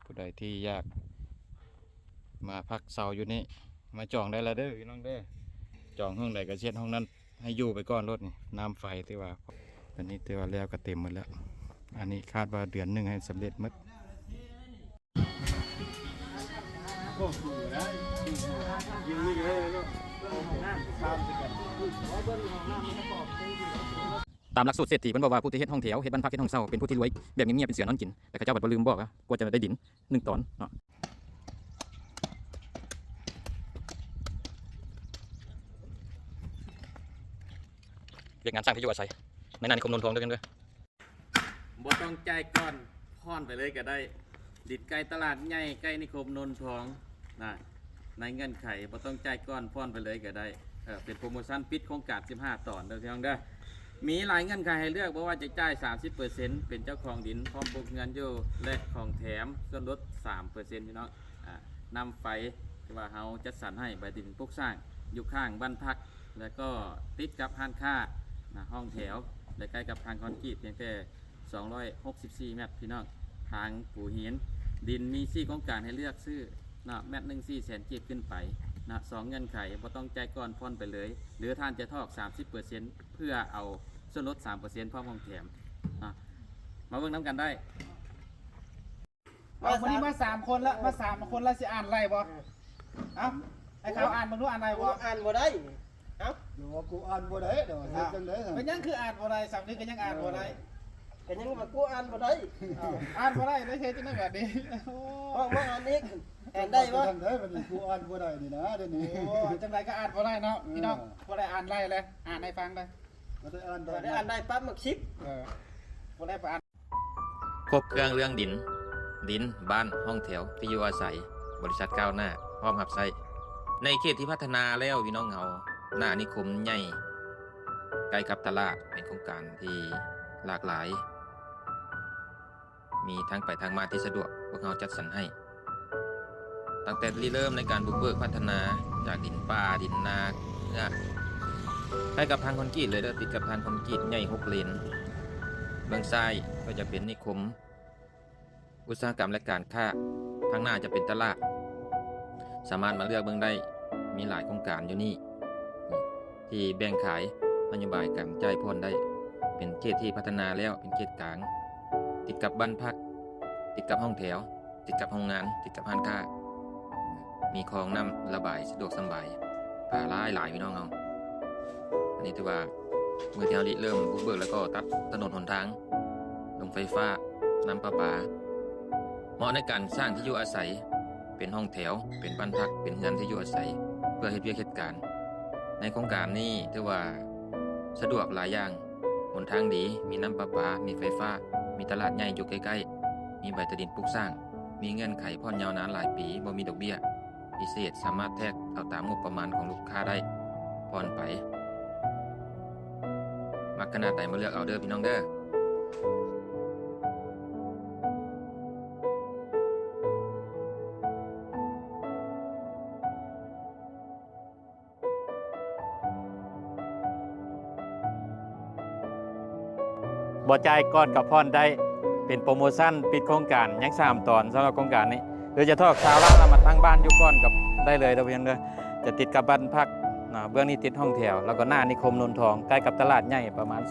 S2: ผู้ใดที่อยากมาพักเสาอยู่นี่มาจองได้แล้วเด้อพี่น้องเด้อจองห้องใดก็เช็ดห้องนั้นให้อยู่ไปก่อนรถนี่น้ำไฟที่ว่าตอนนี้ที่ว่าแล้วก็เต็มหมดแล้วอันนี้คาดว่าเดือนหนึ่งให้สำเร็จหมดตามหลักสูตรเศรษฐีเพิ่นบอกว่าผู้ที่เฮ็ดห้องแถวเฮ็ดบ้านพักเฮ็ดห้องเช่าเป็นผู้ที่รวยแบบเงียบๆเป็นเสือนอนกินแต่ข้าเจ้าบัดบ่ลืมบอกว่ากว่าจะได้ดิน1 ตอนเนาะเรียกงานสร้างที่อยู่อาศัยในหน้านิคมนนทองด้วยกันด้วยบ่ต้องจ่ายก่อนพรไปเลยก็ได้ดิดใกล้ตลาดใหญ่ใกล้นิคมนนทองนะในเงื่อนไขบ่ต้องจ่ายก่อนพรไปเลยก็ได้เป็นโปรโมชั่นปิดโครงการ15 ตอนเด้อพี่น้องเด้อมีหลายเงื่อนไขให้เลือกเพราะว่าจะจ่าย 30% เป็นเจ้าของดินพร้อมปลูกเงินอยู่และของแถมส่วนลด 3% พี่น้องนำไฟที่ว่าเราจัดสรรให้ใบดินปลูกสร้างอยู่ข้างบ้านพักแล้วก็ติดกับห้างค้าห้องแถวและใกล้กับทางคอนกรีตเพียงแค่264 เมตรพี่น้องทางปูหินดินมี4โครงการให้เลือกซื้อเมตร1 400,000 กีบขึ้นไป2 เงื่อนไขบ่ต้องจ่ายก่อนผ่อนไปเลยหรือท่านจะทอก 30% เพื่อเอาส่วนลด 3% พร้อมของแถมมาเบิ่งน้ำกันได้
S3: วันนี้มา3 คนละมา3 คนละสิอ่านไรบ่เอ้าไอ้เขาอ่านมึงรู้อ่านไรบ่อ่านบ่ได้เอ้าเดี๋ยวกูอ่านบ่ได้เดี๋ยวเฮ็ดจังได๋เป็นยังคืออ่านบ่ได้สำนึกก็ยังอ่านบ่ได้ เป็นยังว่ากูอ่านบ่ได้
S5: อ่านบ่ได้ได้เฮ็ดจังได๋แบบนี้โอ้
S3: ว่าอ่านอีกอ่านได้บ่
S6: ทำได้บัดนี้กูอ่านบ่ได้นี่นะเดี๋ยวนี้
S5: จังไดก็อ่านบ่ได้เนาะพี่น้องบ่ได้อ่านไล่เลยอ่านให้ฟังได้
S6: บ่ได้อ่านได้
S3: ได้อ่านได้ปั๊บมักชิป
S5: บ่ได้ไปอ่าน
S2: ครบเครื่องเรื่องดิน ดิน บ้าน ห้องแถว ที่อยู่อาศัย บริษัทก้าวหน้า พร้อมรับใช้ในเขตที่พัฒนาแล้วพี่น้องเฮาหน้านิคมใหญ่ ใกล้กับตลาด เป็นโครงการที่หลากหลาย มีทางไปทางมาที่สะดวก พวกเราจัดสรรให้ ตั้งแต่ริเริ่มในการบุกเบิกพัฒนาจากดินป่า ดินนาเนี่ยใกล้กับทางคอนกรีตเลยเด้อติดกับทางคอนกรีตใหญ่6 เลน เบื้องซ้ายก็จะเป็นนิคม อุตสาหกรรมและการค้าทางหน้าจะเป็นตลาด สามารถมาเลือกเบื้องได้ มีหลายโครงการอยู่นี่ ที่แบ่งขายนโยบายการจ่ายผ่อนได้ เป็นเขตที่พัฒนาแล้วเป็นเขตกลาง ติดกับบ้านพัก ติดกับห้องแถว ติดกับโรงงาน ติดกับห้างค้า มีคลองน้ำระบายสะดวกสบายป่าหลายพี่น้องเอาอันนี้ถือว่าเมื่อที่เราเริ่มบุกเบิกแล้วก็ตัดถนนหนทางลงไฟฟ้าน้ำประปาเหมาะในการสร้างที่อยู่อาศัยเป็นห้องแถวเป็นบ้านพักเป็นเรือนที่อยู่อาศัยเพื่อให้เวียกเหตุการณ์ในโครงการนี้ถือว่าสะดวกหลายอย่างหนทางดีมีน้ำประปามีไฟฟ้ามีตลาดใหญ่อยู่ใกล้ๆมีใบตะดินปลูกสร้างมีเงื่อนไขผ่อนยาวนานหลายปีบ่มีดอกเบี้ยพิเศษสามารถแทรกเอาตามงบประมาณของลูกค้าได้ผ่อนไปมักขนาดไหนมาเลือกเอาเด้อพี่น้องเด้อ
S1: บ่จ่ายก่อนกับพรได้เป็นโปรโมชั่นปิดโครงการยัง3 ตอนสำหรับโครงการนี้หรือจะทอกชาวเรามาตั้งบ้านอยู่ก่อนกับได้เลยเด้อเพียงเด้อจะติดกับบ้านพักเบื้องนี้ติดห้องแถวแล้วก็หน้านิคมนนทองใกล้กับตลาดใหญ่ประมาณ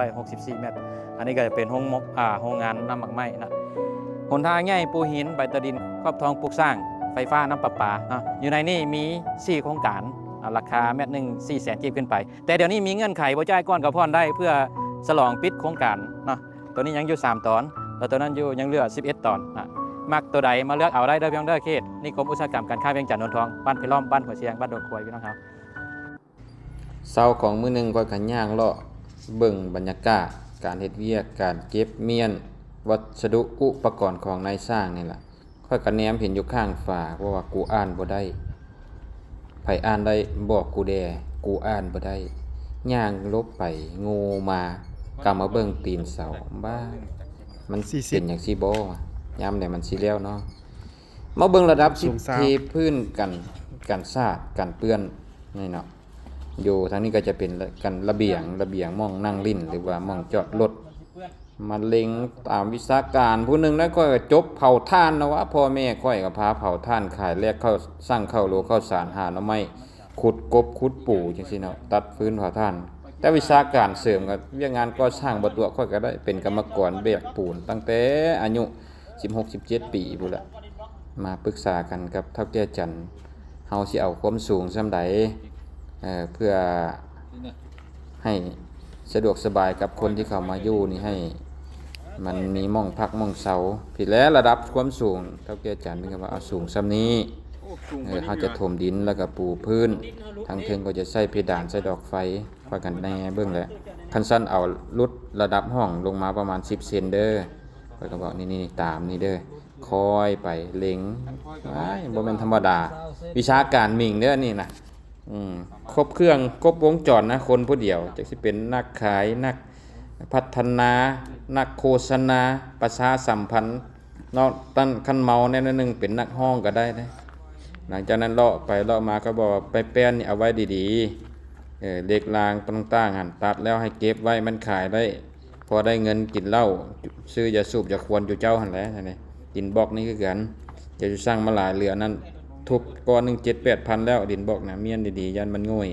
S1: 264 เมตรอันนี้ก็จะเป็นโรงงานน้ำหมักไหม้นะหนทางใหญ่ปูหินใบตะดินครอบทองปลูกสร้างไฟฟ้าน้ำประปาอยู่ในนี้มี4 โครงการราคาเม็ดหนึ่ง400,000 กีบขึ้นไปแต่เดี๋ยวนี้มีเงื่อนไขบ่จ่ายก่อนกับพรได้เพื่อฉลองปิดโครงการตัวนี้ยังอยู่3 ตอนแล้วตัวนั้นอยู่ยังเหลือ11 ตอนมักตัวใดมาเลือกเอาได้เด้อพี่น้องเด้อเขตนิคมอุตสาหกรรมการค้าเวียงจันทน์นนทองบ้านไผ่ล้อมบ้านหัวเชียงบ้านโดนควยพี่น้องครับเช้าของมื้อนึงก็กันย่างเลาะเบิ่งบรรยากาศการเฮ็ดเวียกการเก็บเมียนวัสดุอุปกรณ์ของนายสร้างนี่ล่ะค่อยก็แนมเห็นอยู่ข้างฝาเพราะว่ากูอ่านบ่ได้ไผอ่านได้บอกกูแด่กูอ่านบ่ได้ย่างลบไปโง่มากลับมาเบิ่งตีนเสาบ้ามันเป็นอย่างซี่บ่ยามใดมันสิแล้วเนาะมาเบิ่งระดับเทพื้นกันสาดกันเปื้อนนี่เนาะอยู่ทางนี้ก็จะเป็นกันระเบียงม่องนั่งลิ้นหรือว่าม่องจอดรถมาเล็งตามวิชาการผู้หนึงแล้วก็จบเผาถ่านนะวะพ่อแม่ค่อยก็พาเผาถ่านขายแลกเข้าสร้างเข้าโลเข้าสารหาหน่อไม้ขุดกบขุดปู่จังซี่เนาะตัดฟืนเผาถ่านแต่วิชาการเสริมกับเวียกงานก่อสร้างบ่ตัวค่อยก็ได้เป็นกรรมกรแบกปูนตั้งแต่อายุ16-17 ปีพุ่นละมาปรึกษากันกับเฒ่าแก่จันทร์เฮาสิเอาความสูงส่ำใดเพื่อให้สะดวกสบายกับคนที่เข้ามาอยู่นี่ให้มันมีหม้องพักหม้องเสาผิดแล้วระดับความสูงเฒ่าแก่จันทร์เพิ่นก็ว่าเอาสูงส่ำนี้เขาจะถมดินแล้วก็ปูพื้นทางเทิงก็จะใส่เพดานใส่ดอกไฟพากันแน่เบิ่งแหละคันสั้นเอาลดระดับห้องลงมาประมาณ10 เซนเด้อข้อยก็บอกนี่ตามนี่เด้อคอยไปเล็งบ่แม่นธรรมดาวิชาการมิ่งเด้อนี่นะครบเครื่องครบวงจรนะคนผู้เดียวจักสิเป็นนักขายนักพัฒนานักโฆษณาประชาสัมพันธ์เนาะตั้นคันเมาแน่นนึงเป็นนักห้องก็ได้นะหลังจากนั้นเลาะไปเลาะมาก็บอกไปแป้นนี่เอาไว้ดีๆเด็กลางต่างๆหั่นตัดแล้วให้เก็บไว้มันขายได้พอได้เงินกินเหล้าซื้อยาสูบยาควรอยู่เจ้าหั่นแหละนี่ดินบล็อกนี่คือกันจะสร้างมาหลายเรือนนั้นทุบก้อนนึง 7-8 พันแล้วดินบล็อกน่ะเมียนดีๆยันมันง่อย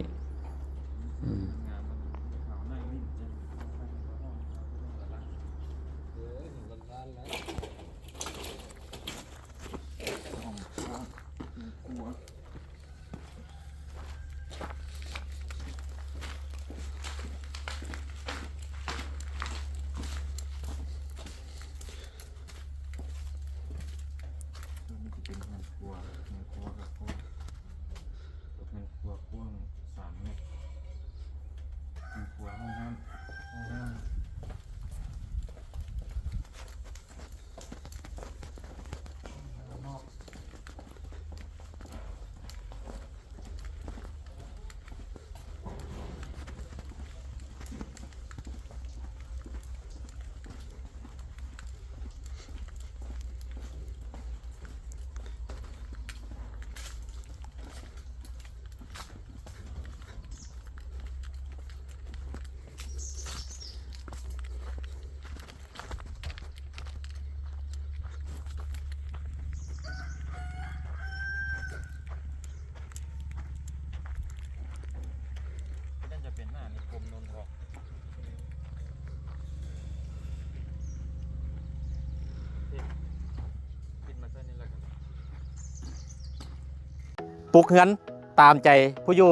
S7: ลูกเฮือนตามใจผู้อยู่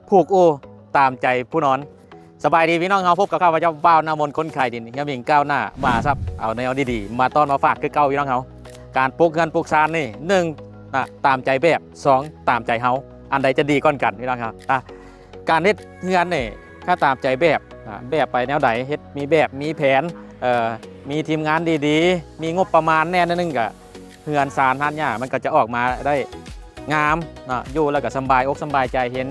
S7: ผูกอูตามใจผู้นอนสบายดีพี่น้องเฮาพบกับข้าพเจ้าบ่าวหน้ามนต์คนขายดินยามยิงก้าวหน้ามาครับเอาแนวดีๆมาต้อนมาฝากคือเก่าพี่น้องเฮาการปลูกเฮือนปลูกซานนี่1ตามใจแบบ2ตามใจเฮาอันใดจะดีก่อนกันพี่น้องครับการเฮ็ดเฮือนนี่ถ้าตามใจแบบแบบไปแนวใดเฮ็ดมีแบบมีแผนมีทีมงานดีๆมีงบประมาณแน่นนึงก็เฮือนซานท่านเนี่ยมันก็จะออกมาได้งามอยู่แล้วก็สบายอกสบายใจเห็น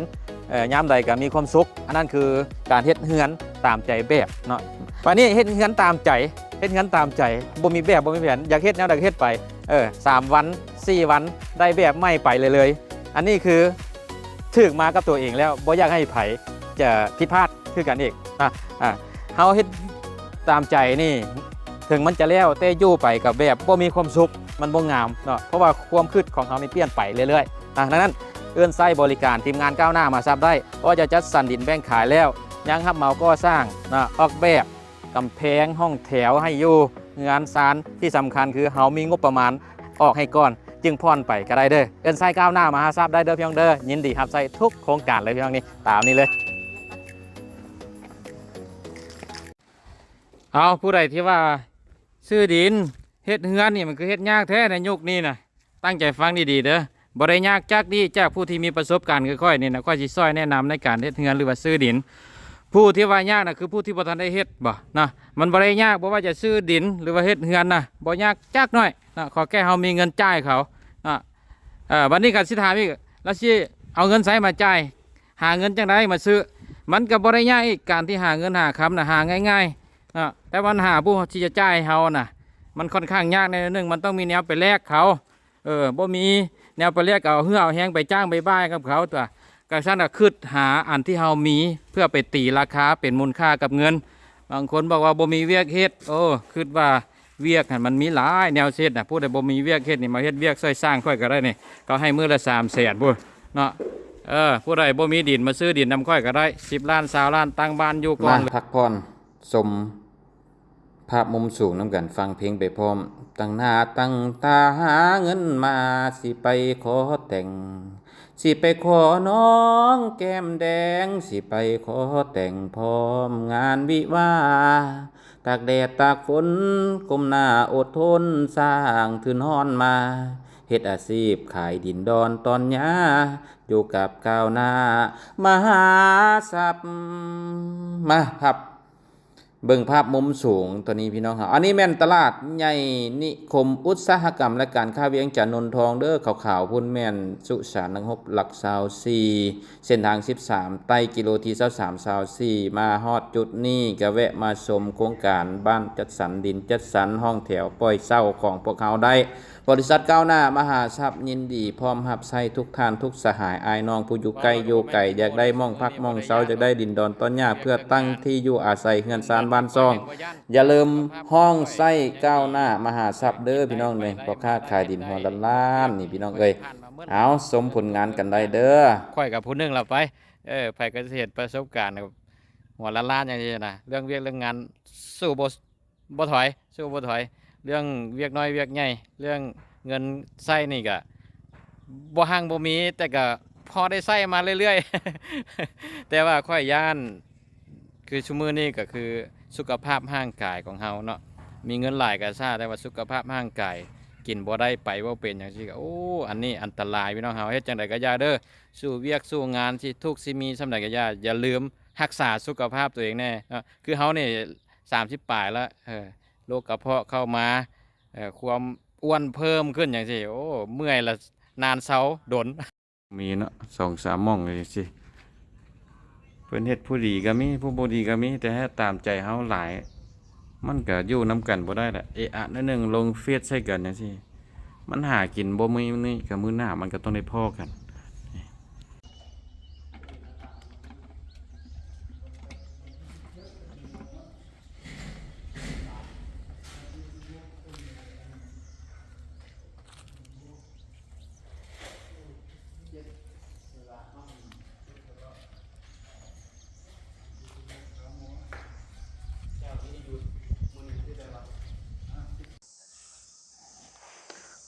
S7: ยามใดก็มีความสุขอันนั้นคือการเฮ็ดเฮือนตามใจแบบเนาะวันนี้เฮ็ดเฮือนตามใจเฮ็ดเฮือนตามใจบ่มีแบบบ่มีแผนอยากเฮ็ดแนวใดก็เฮ็ดไป3 วัน4 วันได้แบบใหม่ไปเลยอันนี้คือถึกมากับตัวเองแล้วบ่อยากให้ไผจะผิดพลาดคือกันอีกเฮาเฮ็ดตามใจนี่ถึงมันจะแล้วแต่อยู่ไปกับแบบบ่มีความสุขมันบ่งามเนาะเพราะว่าความคิดของเฮานี่เปลี่ยนไปเรื่อยๆดังนั้นเอื้อนไส้บริการทีมงานก้าวหน้ามาซับได้ว่าจะจัดสรรดินแบ่งขายแล้วยังรับเหมาก็สร้างออกแบบกำแพงห้องแถวให้อยู่งานซานที่สำคัญคือเฮามีงบประมาณออกให้ก่อนจึงพ่อนไปก็ได้เด้อเอื้อนไส้ก้าวหน้ามาซับได้เด้อพี่น้องเด้อยินดีรับใส่ทุกโครงการเลยพี่น้องนี่ตามนี้เลยเอาผู้ใดที่ว่าซื้อดินเฮ็ดเฮือนนี่มันคือเฮ็ดยากแท้ในยุคนี้นะตั้งใจฟังดีๆเด้อบริยากจากดีจากผู้ที่มีประสบการณ์ค่อยๆนี่นะค่อยสิซอยแนะนำในการเฮ็ดเฮือนหรือว่าซื้อดินผู้ที่ว่ายากนะคือผู้ที่บ่ทันได้เฮ็ดบ่นะมันบ่ได้ยากบ่ว่าจะซื้อดินหรือว่าเฮ็ดเฮือนนะบ่ยากจักน้อยนะขอแค่เฮามีเงินจ่ายเขาวันนี้ก็สิถามอีกแล้วสิเอาเงินไสมาจ่ายหาเงินจังไดมาซื้อมันก็บ่ได้ยากอีกการที่หาเงินหาคำน่ะหาง่ายๆแต่วันหาผู้ที่จะจ่ายเฮาน่ะมันค่อนข้างยากในนึงมันต้องมีแนวไปแลกเขาบ่มีแนวไปเรียกเอาเหื่อเอาแห้งไปจ้างไปบ้ายกับเขาตัวกระชั้นคืดหาอันที่เฮามีเพื่อไปตีราคาเป็นมูลค่ากับเงินบางคนบอกว่าบ่มีเวียกเฮ็ดคิดว่าเวียกมันมีหลายแนวเฮ็ดน่ะผู้ใดบ่มีเวียกเฮ็ดนี่มาเฮ็ดเวียกซอยสร้างค่อยก็ได้นี่ก็ให้มื้อละ300,000พุ่นเนาะผู้ใดบ่มีดินมาซื้อดินนำค่อยก็ได้10 ล้าน20 ล้านตั้งบ้านอยู่ก่อน
S1: พักผ่อนชมภาพมุมสูงน้ำกันฟังเพลงไปพร้อมตั้งหน้าตั้งตาหาเงินมาสิไปขอแต่งสิไปขอน้องแก้มแดงสิไปขอแต่งพร้อมงานวิวาตากแดดตากฝนก้มหน้าอดทนสร้างทืนฮ้อนมาเฮ็ดอาชีพขายดินดอนตอนหญ้าอยู่กับก้าวหน้ามหาทรัพย์มาครับเบิ่งภาพมุมสูงตัวนี้พี่น้องครับอันนี้แม่นตลาดใหญ่นิคมอุตสาหกรรมและการค้าเวียงจันทน์นนทองเด้อขาวๆพุ่นแม่นสุสาน16หลัก24เส้นทาง13ไต้กิโลที่2324มาฮอดจุดนี้ก็แวะมาชมโครงการบ้านจัดสรรดินจัดสรรห้องแถวปล่อยเช่าของพวกเขาได้บริษัทก้าวหน้ามหาทรัพย์ยินดีพร้อมรับใช้ทุกท่านทุกสหายอายน้องผู้อยู่ไกลอยู่ไกลอยากได้ม่องพักม่องเช้าอยากได้ดินดอนต้นหญ้าเพื่อตั้งที่อยู่อาศัยเฮือนซานบ้านซ่องอย่าลืมห้องไส้ก้าวหน้ามหาทรัพย์เด้อพี่น้องเลยพ่อค้าขายดินหัวล้านนี่พี่น้องเอ้ยเอาสมผลงานกันได้เด้อ
S7: ค่อยกับผู้หนึงเราไปไผก็สิเฮ็ดประสบการณ์กับหัวล้านๆอย่างนี้นะเรื่องเวียกเรื่องงานสู้บ่ถอยสู้บ่ถอยเรื่องเวียกน้อยเวียกใหญ่เรื่องเงินใช้นี่ก็บ่ห่างบ่มีแต่ก็พอได้ใช้มาเรื่อยๆ แต่ว่าค่อยย่านคือชั่วมือนี้ก็คือสุขภาพร่างกายของเฮาเนาะมีเงินหลายก็ซ่าแต่ว่าสุขภาพร่างกายกินบ่ได้ไปบ่เป็นจังซี่ก็อันนี้อันตรายพี่น้องเฮาเฮ็ดจังไดก็อย่าเด้อสู้เวียกสู้งานสิทุกข์สิมีส่ำใดก็อย่าลืมรักษาสุขภาพตัวเองแน่คือเฮานี่30ปลายแล้วโรคกระเพาะเข้ามาความอ้วนเพิ่มขึ้นอย่างสิเมื่อยละนานเซาดนมีเนาะ2-3 หม่องเลยสิเพิ่นเฮ็ดผู้ดีก็มีผู้บ่ดีก็มีแต่ถ้าตามใจเฮาหลายมันก็อยู่นํกันบ่ได้แหละนั่นนึงลงเฟซใส่กันจังซี่มันหากินบ่มื้อนี้กับมื้อหน้ามันก็ต้องได้พ้อกัน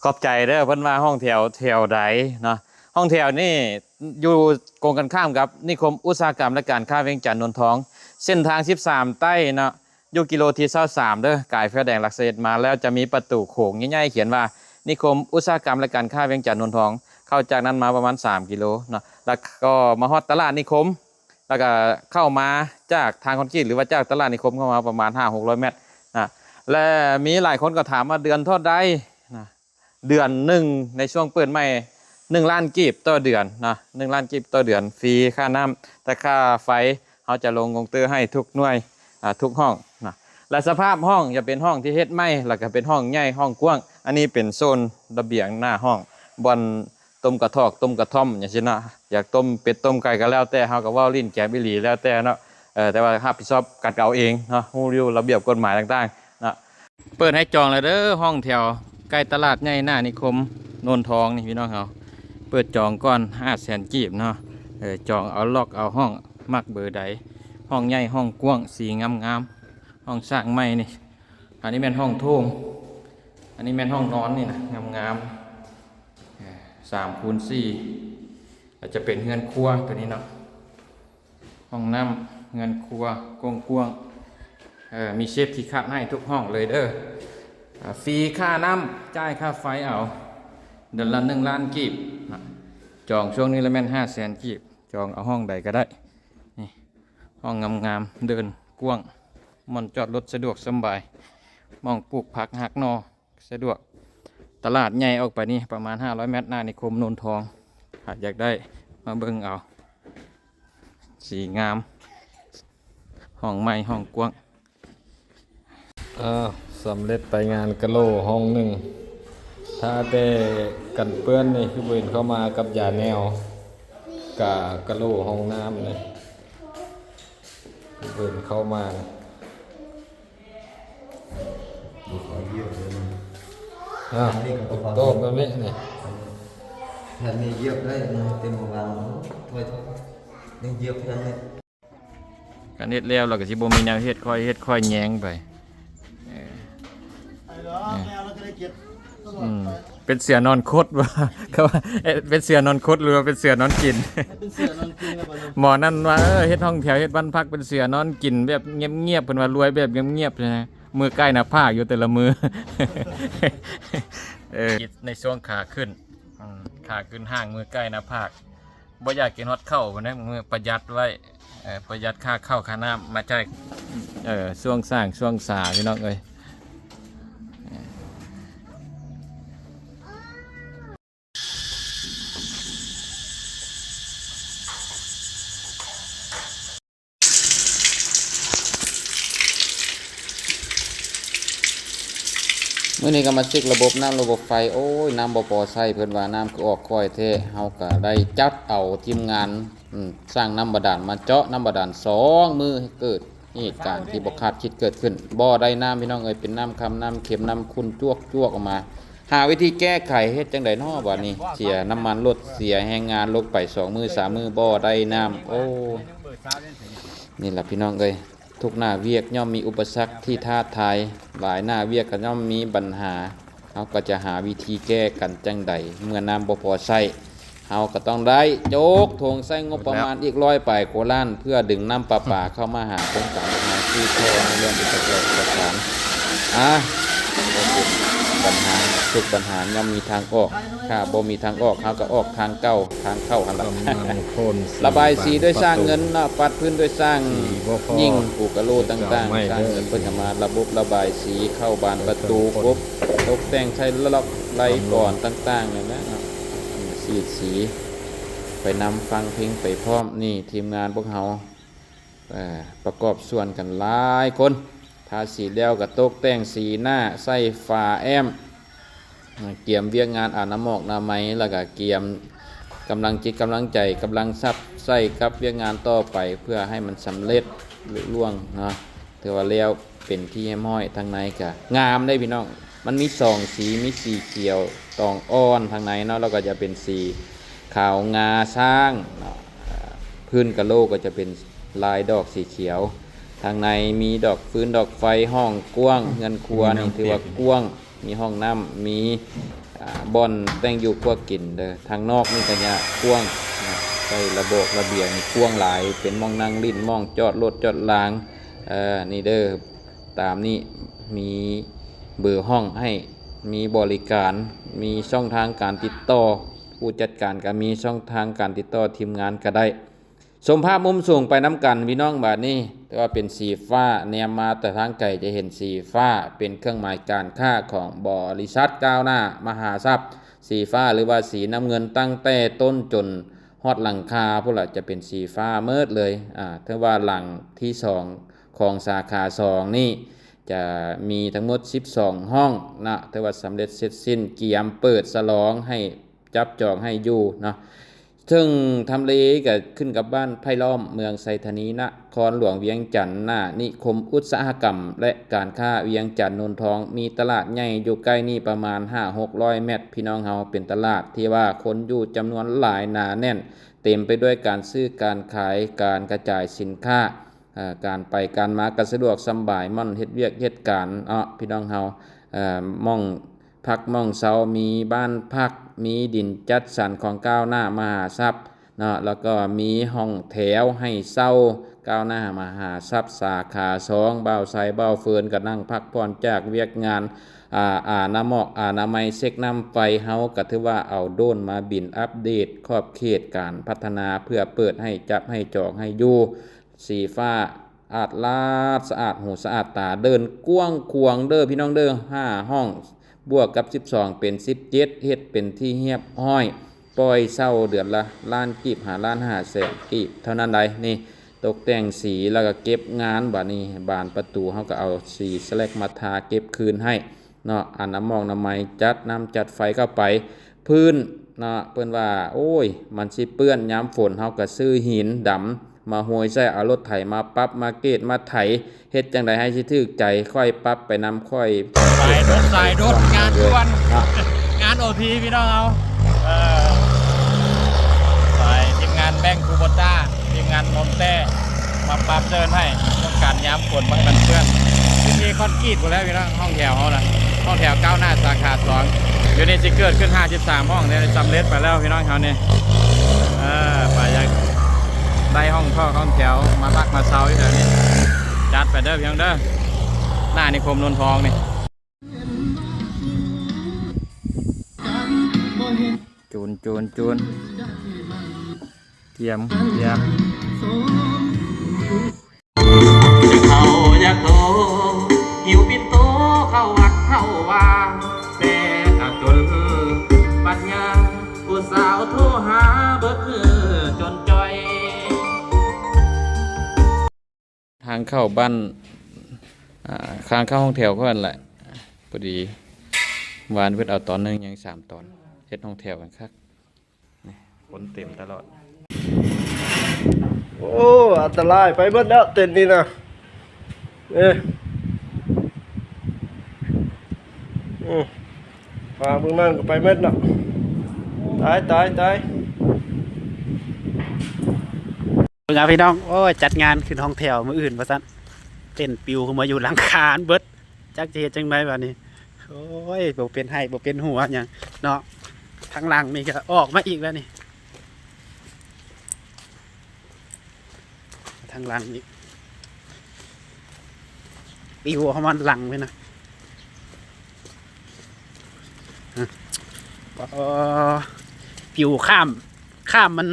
S7: ขอบใจเด้อเพิ่นว่าห้องแถวใดเนาะ ห้องแถวนี่อยู่ตรงกันข้ามกับนิคมอุตสาหกรรมและการค้าเวียงจันทน์นนทองเส้นทาง13ใต้เนาะอยู่กิโลที่23เด้อกายไฟแดงหลักเศษมาแล้วจะมีประตูโขงใหญ่ๆเขียนว่านิคมอุตสาหกรรมและการค้าเวียงจันทน์นนทองเข้าจากนั้นมาประมาณ3กิโลเนาะแล้วก็มาฮอดตลาดนิคมแล้วก็เข้ามาจากทางคอนกรีตหรือว่าจากตลาดนิคมเข้ามาประมาณ500-600 เมตรนะและมีหลายคนก็ถามว่าเดือนเท่าใดนะเดือนหนึ่งในช่วงเปิดใหม่1 ล้านกีบต่อเดือนนะ1 ล้านกีบต่อเดือนฟรีค่าน้ำแต่ค่าไฟเขาจะลงงงเตอร์ให้ทุกหน่วยทุกห้องนะและสภาพห้องจะเป็นห้องที่เฮ็ดใหม่แล้วก็เป็นห้องใหญ่ห้องกว้างอันนี้เป็นโซนระเบียงหน้าห้องบอนต้มกระทอกต้มกระท่อมอย่างเช่นนะอยากต้มเป็ดต้มไก่ก็แล้วแต่เฮาก็เว้าลิ้นแกะบิหลีแล้วแต่เนาะแต่ว่ารับผิดชอบกันเอาเองเนาะฮู้อยู่ระเบียบกฎหมายต่างๆนะเปิดให้จองเลยเด้อห้องแถวใกล้ตลาดใหญ่หน้านิคมโนนทองนี่พี่น้องเฮาเปิดจองก่อน500,000กีบเนาะจองเอาล็อกเอาห้องมักเบอร์ใดห้องใหญ่ห้องกว้างสีงามๆห้องสร้างใหม่นี่อันนี้แม่นห้องโถงอันนี้แม่นห้องนอนนี่นะงามๆ3x4อาจจะเป็นเฮือนครัวตัวนี้เนาะห้องน้ำเฮือนครัวกว้างๆมีเชฟที่คัดให้ทุกห้องเลยเด้อฟรีค่าน้ำจ่ายค่าไฟเอาเดือนละ1 ล้านกีบนะจองช่วงนี้แล้วแม่น500,000กีบจองเอาห้องใดก็ได้นี่ห้องงามๆเดินกว้างมันจอดรถสะดวกสบายมองปลูกผักหักนอสะดวกตลาดใหญ่ออกไปนี่ประมาณ500 เมตรหน้านิคมโนนทองหากอยากได้มาเบิ่งเอาสีงามห้องใหม่ห้องกว้าง
S1: สำเร็จไปงานกะโหลห้องหนึ่งถ้าแต่กันเปื้อนนี่คือเวนเข้ามากับยาแนวกะโหลห้องน้ำเลยเวนเข้ามาโต๊ะกันไหมนี่
S8: แผ่นนี้เยียบได้นะเต็มวางถ้วยยังเยียบแผ่นเลย
S7: การเฮ็ดแล้วเราก็สิบ่มีแนวเฮ็ดค่อยแยงไป
S6: ไอ้เหรอแมวเราจะได้เก็บตลอดไป
S7: เป็นเสือนอนคดว่าเขาว่าเป็นเสือนอนคดหรือว่าเป็นเสือนอนกิน
S6: เป็นเสือนอนกินแล้วบ่เนี่ย
S7: หมอนั่นว่าเฮ็ดห้องแถวเฮ็ดบ้านพักเป็นเสือนอนกินแบบเงียบๆเพิ่นว่ารวยแบบเงียบๆนะมือใกล้หน้าผากอยู่แต่ละมือ ในช่วงขาขึ้นขาขึ้นห้างมือใกล้หน้าผากบ่อยากกินฮอดเข้าพุ่นนะมือประหยัดไว้ประหยัดค่าข้าวค่าน้ำมาใช้ช่วงสร้างช่วงสาพี่น้องเอ้ย
S1: มื้อนี้ก็มาเช็คระบบน้ำระบบไฟโอ้ยน้ำบ่พอใช้เพิ่นว่าน้ำคือออกค่อยแท้เฮาก็ได้จัดเอาทีมงานสร้างน้ำบาดาลมาเจาะน้ำบาดาล2มือให้เกิดเหตุการณ์ที่บ่คาดคิดเกิดขึ้นบ่ได้น้ำพี่น้องเอ้ยเป็นน้ำคำน้ำเค็มน้ำขุ่นจวกออกมาหาวิธีแก้ไขเฮ็ดจังได๋น้อบัดนี้เสียน้ำมันรถเสียแรงงานลงไป2มือ3มือบ่ได้น้ำโอ้นี่ล่ะพี่น้องเอ้ยทุกหน้าเวียกย่อมมีอุปสรรคที่ท้าทายหลายหน้าเวียกก็ย่อมมีปัญหาเราก็จะหาวิธีแก้กันจังใดเมื่อน้ำบ่พอใช้เราก็ต้องได้โจกทงใส่งบประมาณอีก100 ปลายกว่าล้านเพื่อดึงน้ำประปาเข้ามาหาโครงการหาที่ท่อในเรื่องอุปกรณ์ประสานปัญหาทุกปัญหาย่อมมีทางออกถ้าบ่มีทางออกเขาก็ออกทางเก่าทางเข้าหันหลัง ระบายสีด้วยสร้างเงินเนาะปัดพื้นด้วยสร้างยิ่งปลูกกะโลต่างๆสร้างเงินเพื่อจะมาระบบระบายสีเข้าบานประตูครบตกแต่งใช้ล็อกไล่ก่อนต่างๆเนี่ยนะสีไปนำฟังเพลงไปพร้อมนี่ทีมงานพวกเราประกอบส่วนกันหลายคนทาสีแล้วก็ตกแต่งสีหน้าใส่ฝาแอมเกี่ยมเวียงงานอาบน้ำหมอกน้ำไม้แล้วก็เกี่ยมกำลังจิตกำลังใจกำลังทรัพย์ใส่กับเวียงงานต่อไปเพื่อให้มันสำเร็จลุล่วงเนาะถือว่าแล้วเป็นที่ให้ม้อยทางในก็งามได้พี่น้องมันมี2สีมีสีเขียวตองอ่อนทางในเนาะแล้วก็จะเป็นสีขาวงาช้างพื้นกะโหลก็จะเป็นลายดอกสีเขียวทางในมีดอกฟืนดอกไฟห้องกว้างเงินครัวนี่ถือว่ากว้างมีห้องน้ำมี บ่อนแต่งอยู่ครัวกินเด้อทางนอกนี่ก็เนี่ยกว้างนะใส่ระบบระเบียงนี่กว้างหลายเป็นหม้องนั่งลิ้นหม้องจอดรถจอดรางนี่เด้อตามนี้มีเบอร์ห้องให้มีบริการมีช่องทางการติดต่อผู้จัดการก็มีช่องทางการติดต่อทีมงานก็ได้ชมภาพมุมสูงไปน้ำกันพี่น้องบาดนี้แต่ว่าเป็นสีฟ้าแนมมาแต่ทางไกลจะเห็นสีฟ้าเป็นเครื่องหมายการค้าของบริษัทก้าวหน้ามหาทรัพย์สีฟ้าหรือว่าสีน้ำเงินตั้งแต่ต้นจนฮอดหลังคาพวกเราจะเป็นสีฟ้าเมิดเลยถ้าว่าหลังที่2ของสาขา2นี่จะมีทั้งหมด12ห้องนะแต่ว่าสำเร็จเสร็จสิ้นเกียมเปิดฉลองให้จับจองให้อยู่เนาะซึ่งทำเลก็ขึ้นกับบ้านไผ่ล้อมเมืองไซธานีนครหลวงเวียงจันทน์หน้านิคมอุตสาหกรรมและการค้าเวียงจันทน์นนทองมีตลาดใหญ่อยู่ใกล้นี่ประมาณ 5-600 เมตรพี่น้องเฮาเป็นตลาดที่ว่าคนอยู่จำนวนหลายหนาแน่นเต็มไปด้วยการซื้อการขายการกระจายสินค้าการไปการมาก็สะดวกสำบายม่อนเฮ็ดเวียกเฮ็ดการพี่น้องเฮาม่องพักม่องเซามีบ้านพักมีดินจัดสรรของก้าวหน้ามหาทรัพย์เนาะแล้วก็มีห้องแถวให้เช่าก้าวหน้ามหาทรัพย์สาขา2เบ้าไซเบ้าเฟินก็นั่งพักผ่อนจากเวียกงานน้ำหมอกน้ำไม้เช็คน้ำไฟเฮาก็ถือว่าเอาโดรนมาบินอัปเดตขอบเขตการพัฒนาเพื่อเปิดให้จับให้จองให้อยู่สีฟ้าอาดลาดสะอาดหูสะอาดตาเดินกว้างควงเด้อพี่น้องเด้อ5ห้องบวกกับ12เป็น17เฮ็ดเป็นที่เฮียบห้อยปล่อยเช่าเดือนละล้านกีบล้าน5แสนกีบเท่านั้นใดนี่ตกแต่งสีแล้วก็เก็บงานบัดนี้บานประตูเฮาก็เอาสีสแลกมาทาเก็บคืนให้เนาะน้ำมองน้ำไม้จัดน้ำจัดไฟเข้าไปพื้นเนาะเพิ่นว่าโอ้ยมันสิเปื้อนยามฝนเฮาก็ซื้อหินดำมาโหยใส่เอารถไถมาปรับมาเกตมาไถเฮ็ดจังไดให้สิถูกใจค่อยปรับไปนำค่อย
S7: สายรถงานด่วนงานโอทีพี่น้องเอาสายทีมงานแบงค์คูโบต้าทีมงานนนแต้มาปรับเดินให้ต้องการย้ำฝนบางมันเพื่อนพื้นที่คอนกรีตหมดแล้วพี่น้องห้องแถวเขานะห้องแถวก้าวหน้าสาขา2อยู่ในสิเกิดขึ้น53ห้องเนี่ยสำเร็จไปแล้วพี่น้องเขาเนี่ยไปยังได้ห้องท่อห้องแถวมาพักมาเซาอยู่แถวนี้จัดไปเด้อพี่น้องเด้อหน้านิคมนนทองนี่จูนเทียมเขาอยากโตหิวปินโตเข้าวัดเข้าว่าแต่ถ้าจนปัญญาผู้สาวโทรหาเบิดมือจนจอยทางเข้าบ้านทางเข้าห้องแถวก็นั่นแหละพอดีวานเพิ่นเอาตอนนึงยัง3ตอนเฮ็ดห้องแถวกันคักนี่คนเต็มตลอด
S6: โอ้อันตรายไปหมดแล้วเต็นนี่นะฝากเบื้องนั่นก็ไปหมดเนาะตาย
S3: พี่น้องโอ้ยจัดงานขึ้นห้องแถวมื้ออื่นว่าซั่นเต้นปิวขึ้นมาอยู่หลังคาเบิดจักสิเฮ็ดจังไดบัดนี้โอ้ยบ่เป็นให้บ่เป็นหัวหยังเนาะทางหลังนี่ก็ออกมาอีกแล้วนี่ทางหลังนี่ปิวเข้ามาหลังไปนะปิวข้ามมัน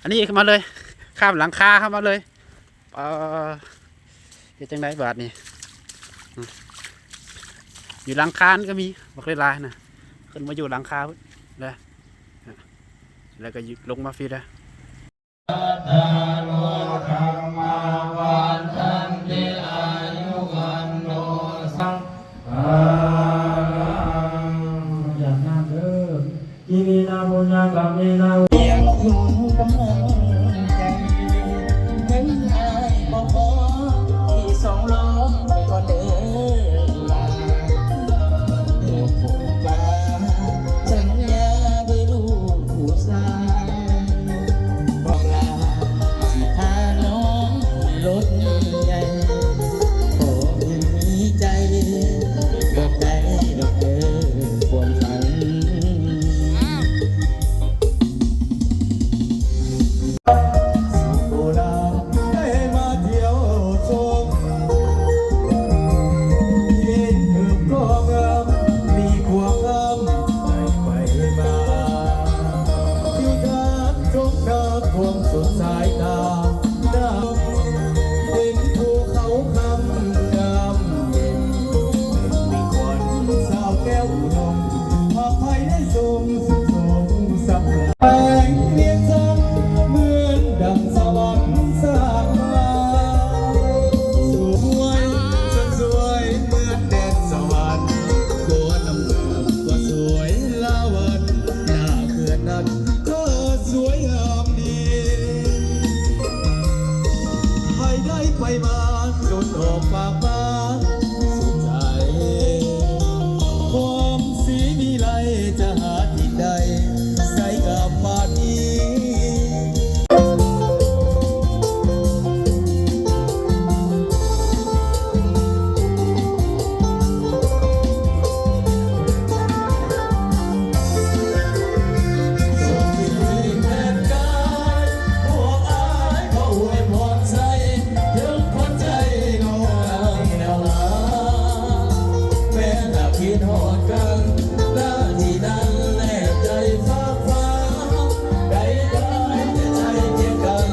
S3: อันนี้เข้ามาเลยข้ามหลังคาเข้ามาเลยเฮ็ดจังไดบาดนี่อยู่หลังคาก็มีบอกเลยลายนะขึ้นมาอยู่หลังคาเลยแล้วก็ลงมาฟีได้
S9: ไปมาจนออกปากมาสุดใจความสีมีไรจะหาที่ใดใส่กับปานนี้ คิดหอดกันหน้าที่นั้นแนบใจฟ้าฟ้าได้แต่ใจเพียงกัน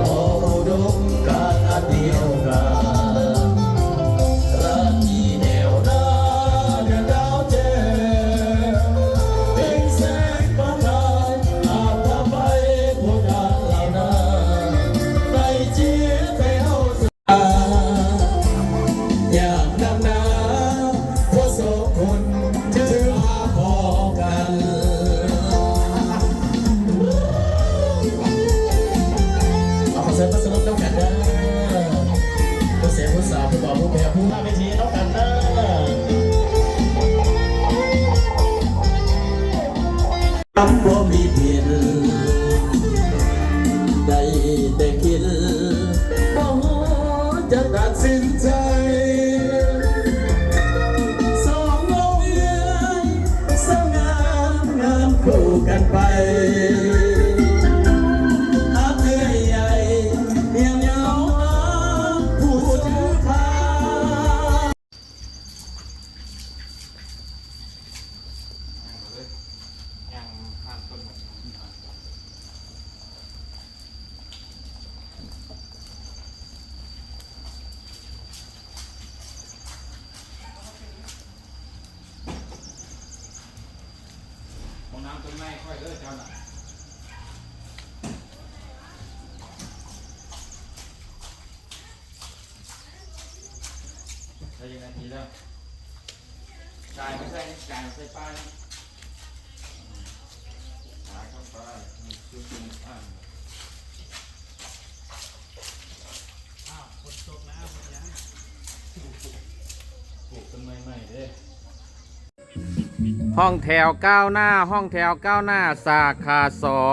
S9: พออุดมการอันเดียวกันราที่แนวหน้าเดือนดาวเจเป็นแสงประกายอาบทำไปพวกนั้นเหล่านั้นไปเชียร์ไปเอาสาอยากนำนาคนจะมาพอกันเอามาเสริมมาสนุกน้องกันนะผู้เสียผู้สาวผู้บ่าวผู้แพ้ผู้มาเวทีน้องกันนะทำบ่มีผิดได้แต่คิดบ่จะตัดสินใจคู่กันไปอาเพื่อใหญ่เพียงเงาผู้ถือพา
S3: น้ำต้นไม้ค่อยเด้อเจ้าน่ะใช้ยังไงทีแล้วกายไม่ใช่กายไม่ใช่ป้ายหาเข้าไปจุดๆอ้าวฝนตกนะฝนยังปลูกต้นไม้ใหม่เด้ห้องแถวก้าวหน้าห้องแถวก้าวหน้าสาขา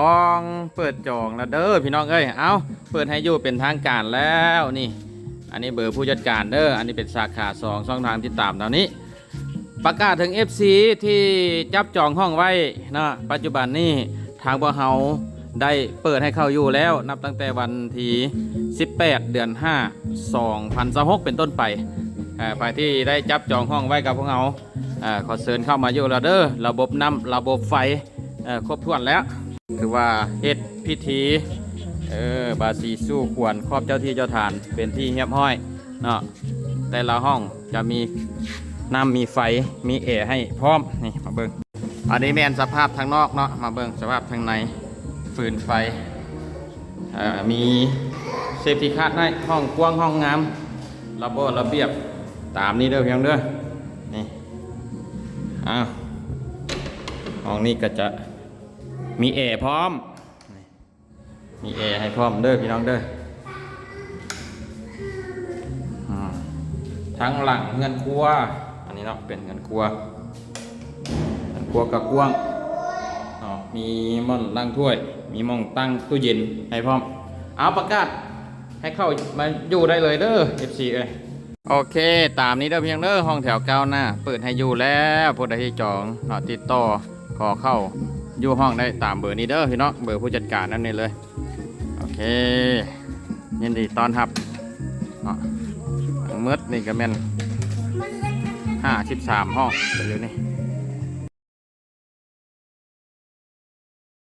S3: 2เปิดจองแล้วเด้อพี่น้องเอ้ยเอาเปิดให้อยู่เป็นทางการแล้วนี่อันนี้เบอร์ผู้จัดการเด้ออันนี้เป็นสาขา2ช่องทางที่ตามตอนนี้ประกาศถึง FC ที่จับจองห้องไว้นะปัจจุบันนี้ทางบ่เฮาได้เปิดให้เข้าอยู่แล้วนับตั้งแต่วันที่18 เดือน 5 2026เป็นต้นไปฝ่ายที่ได้จับจองห้องไว้กับพวกเราขอเชิญเข้ามาอยู่แล้วเด้อระบบน้ำระบบไฟครบถ้วนแล้วคือว่าเฮ็ดพิธีบาสีสู้ควรครอบเจ้าที่เจ้าฐานเป็นที่เรียบร้อยเนาะแต่ละห้องจะมีน้ำมีไฟมีแอร์ให้พร้อมนี่มาเบิ่งอันนี้แม่นสภาพทางนอกเนาะมาเบิ่งสภาพทางในฟืนไฟมีเซฟตี้คาดให้ห้องกว้างห้องงามระเบียบตามนี้เด้อเพียงเด้อนี่ห้องนี้ก็จะมีแอร์พร้อมมีแอร์ให้พร้อมเด้อพี่น้องเด้อทั้งหลังเงินครัวอันนี้เนาะเป็นเงินครัวกับกว้างมีหม้อนล้างถ้วยมีหม้องตั้งตู้เย็นให้พร้อมเอาประกาศให้เข้ามาอยู่ได้เลยเด้อ FC เอ้ยโอเคตามนี้เด้อเพียงเด้อห้องแถวก้าวหน้าเปิดให้อยู่แล้วผู้ใดที่จองติดต่อขอเข้าอยู่ห้องได้ตามเบอร์นี้เด้อพี่น้องเบอร์ผู้จัดการนั่นนี่เลยโอเคยินดีต้อนรับมืดนี่ก็แม่น53ห้องไปเลยนี่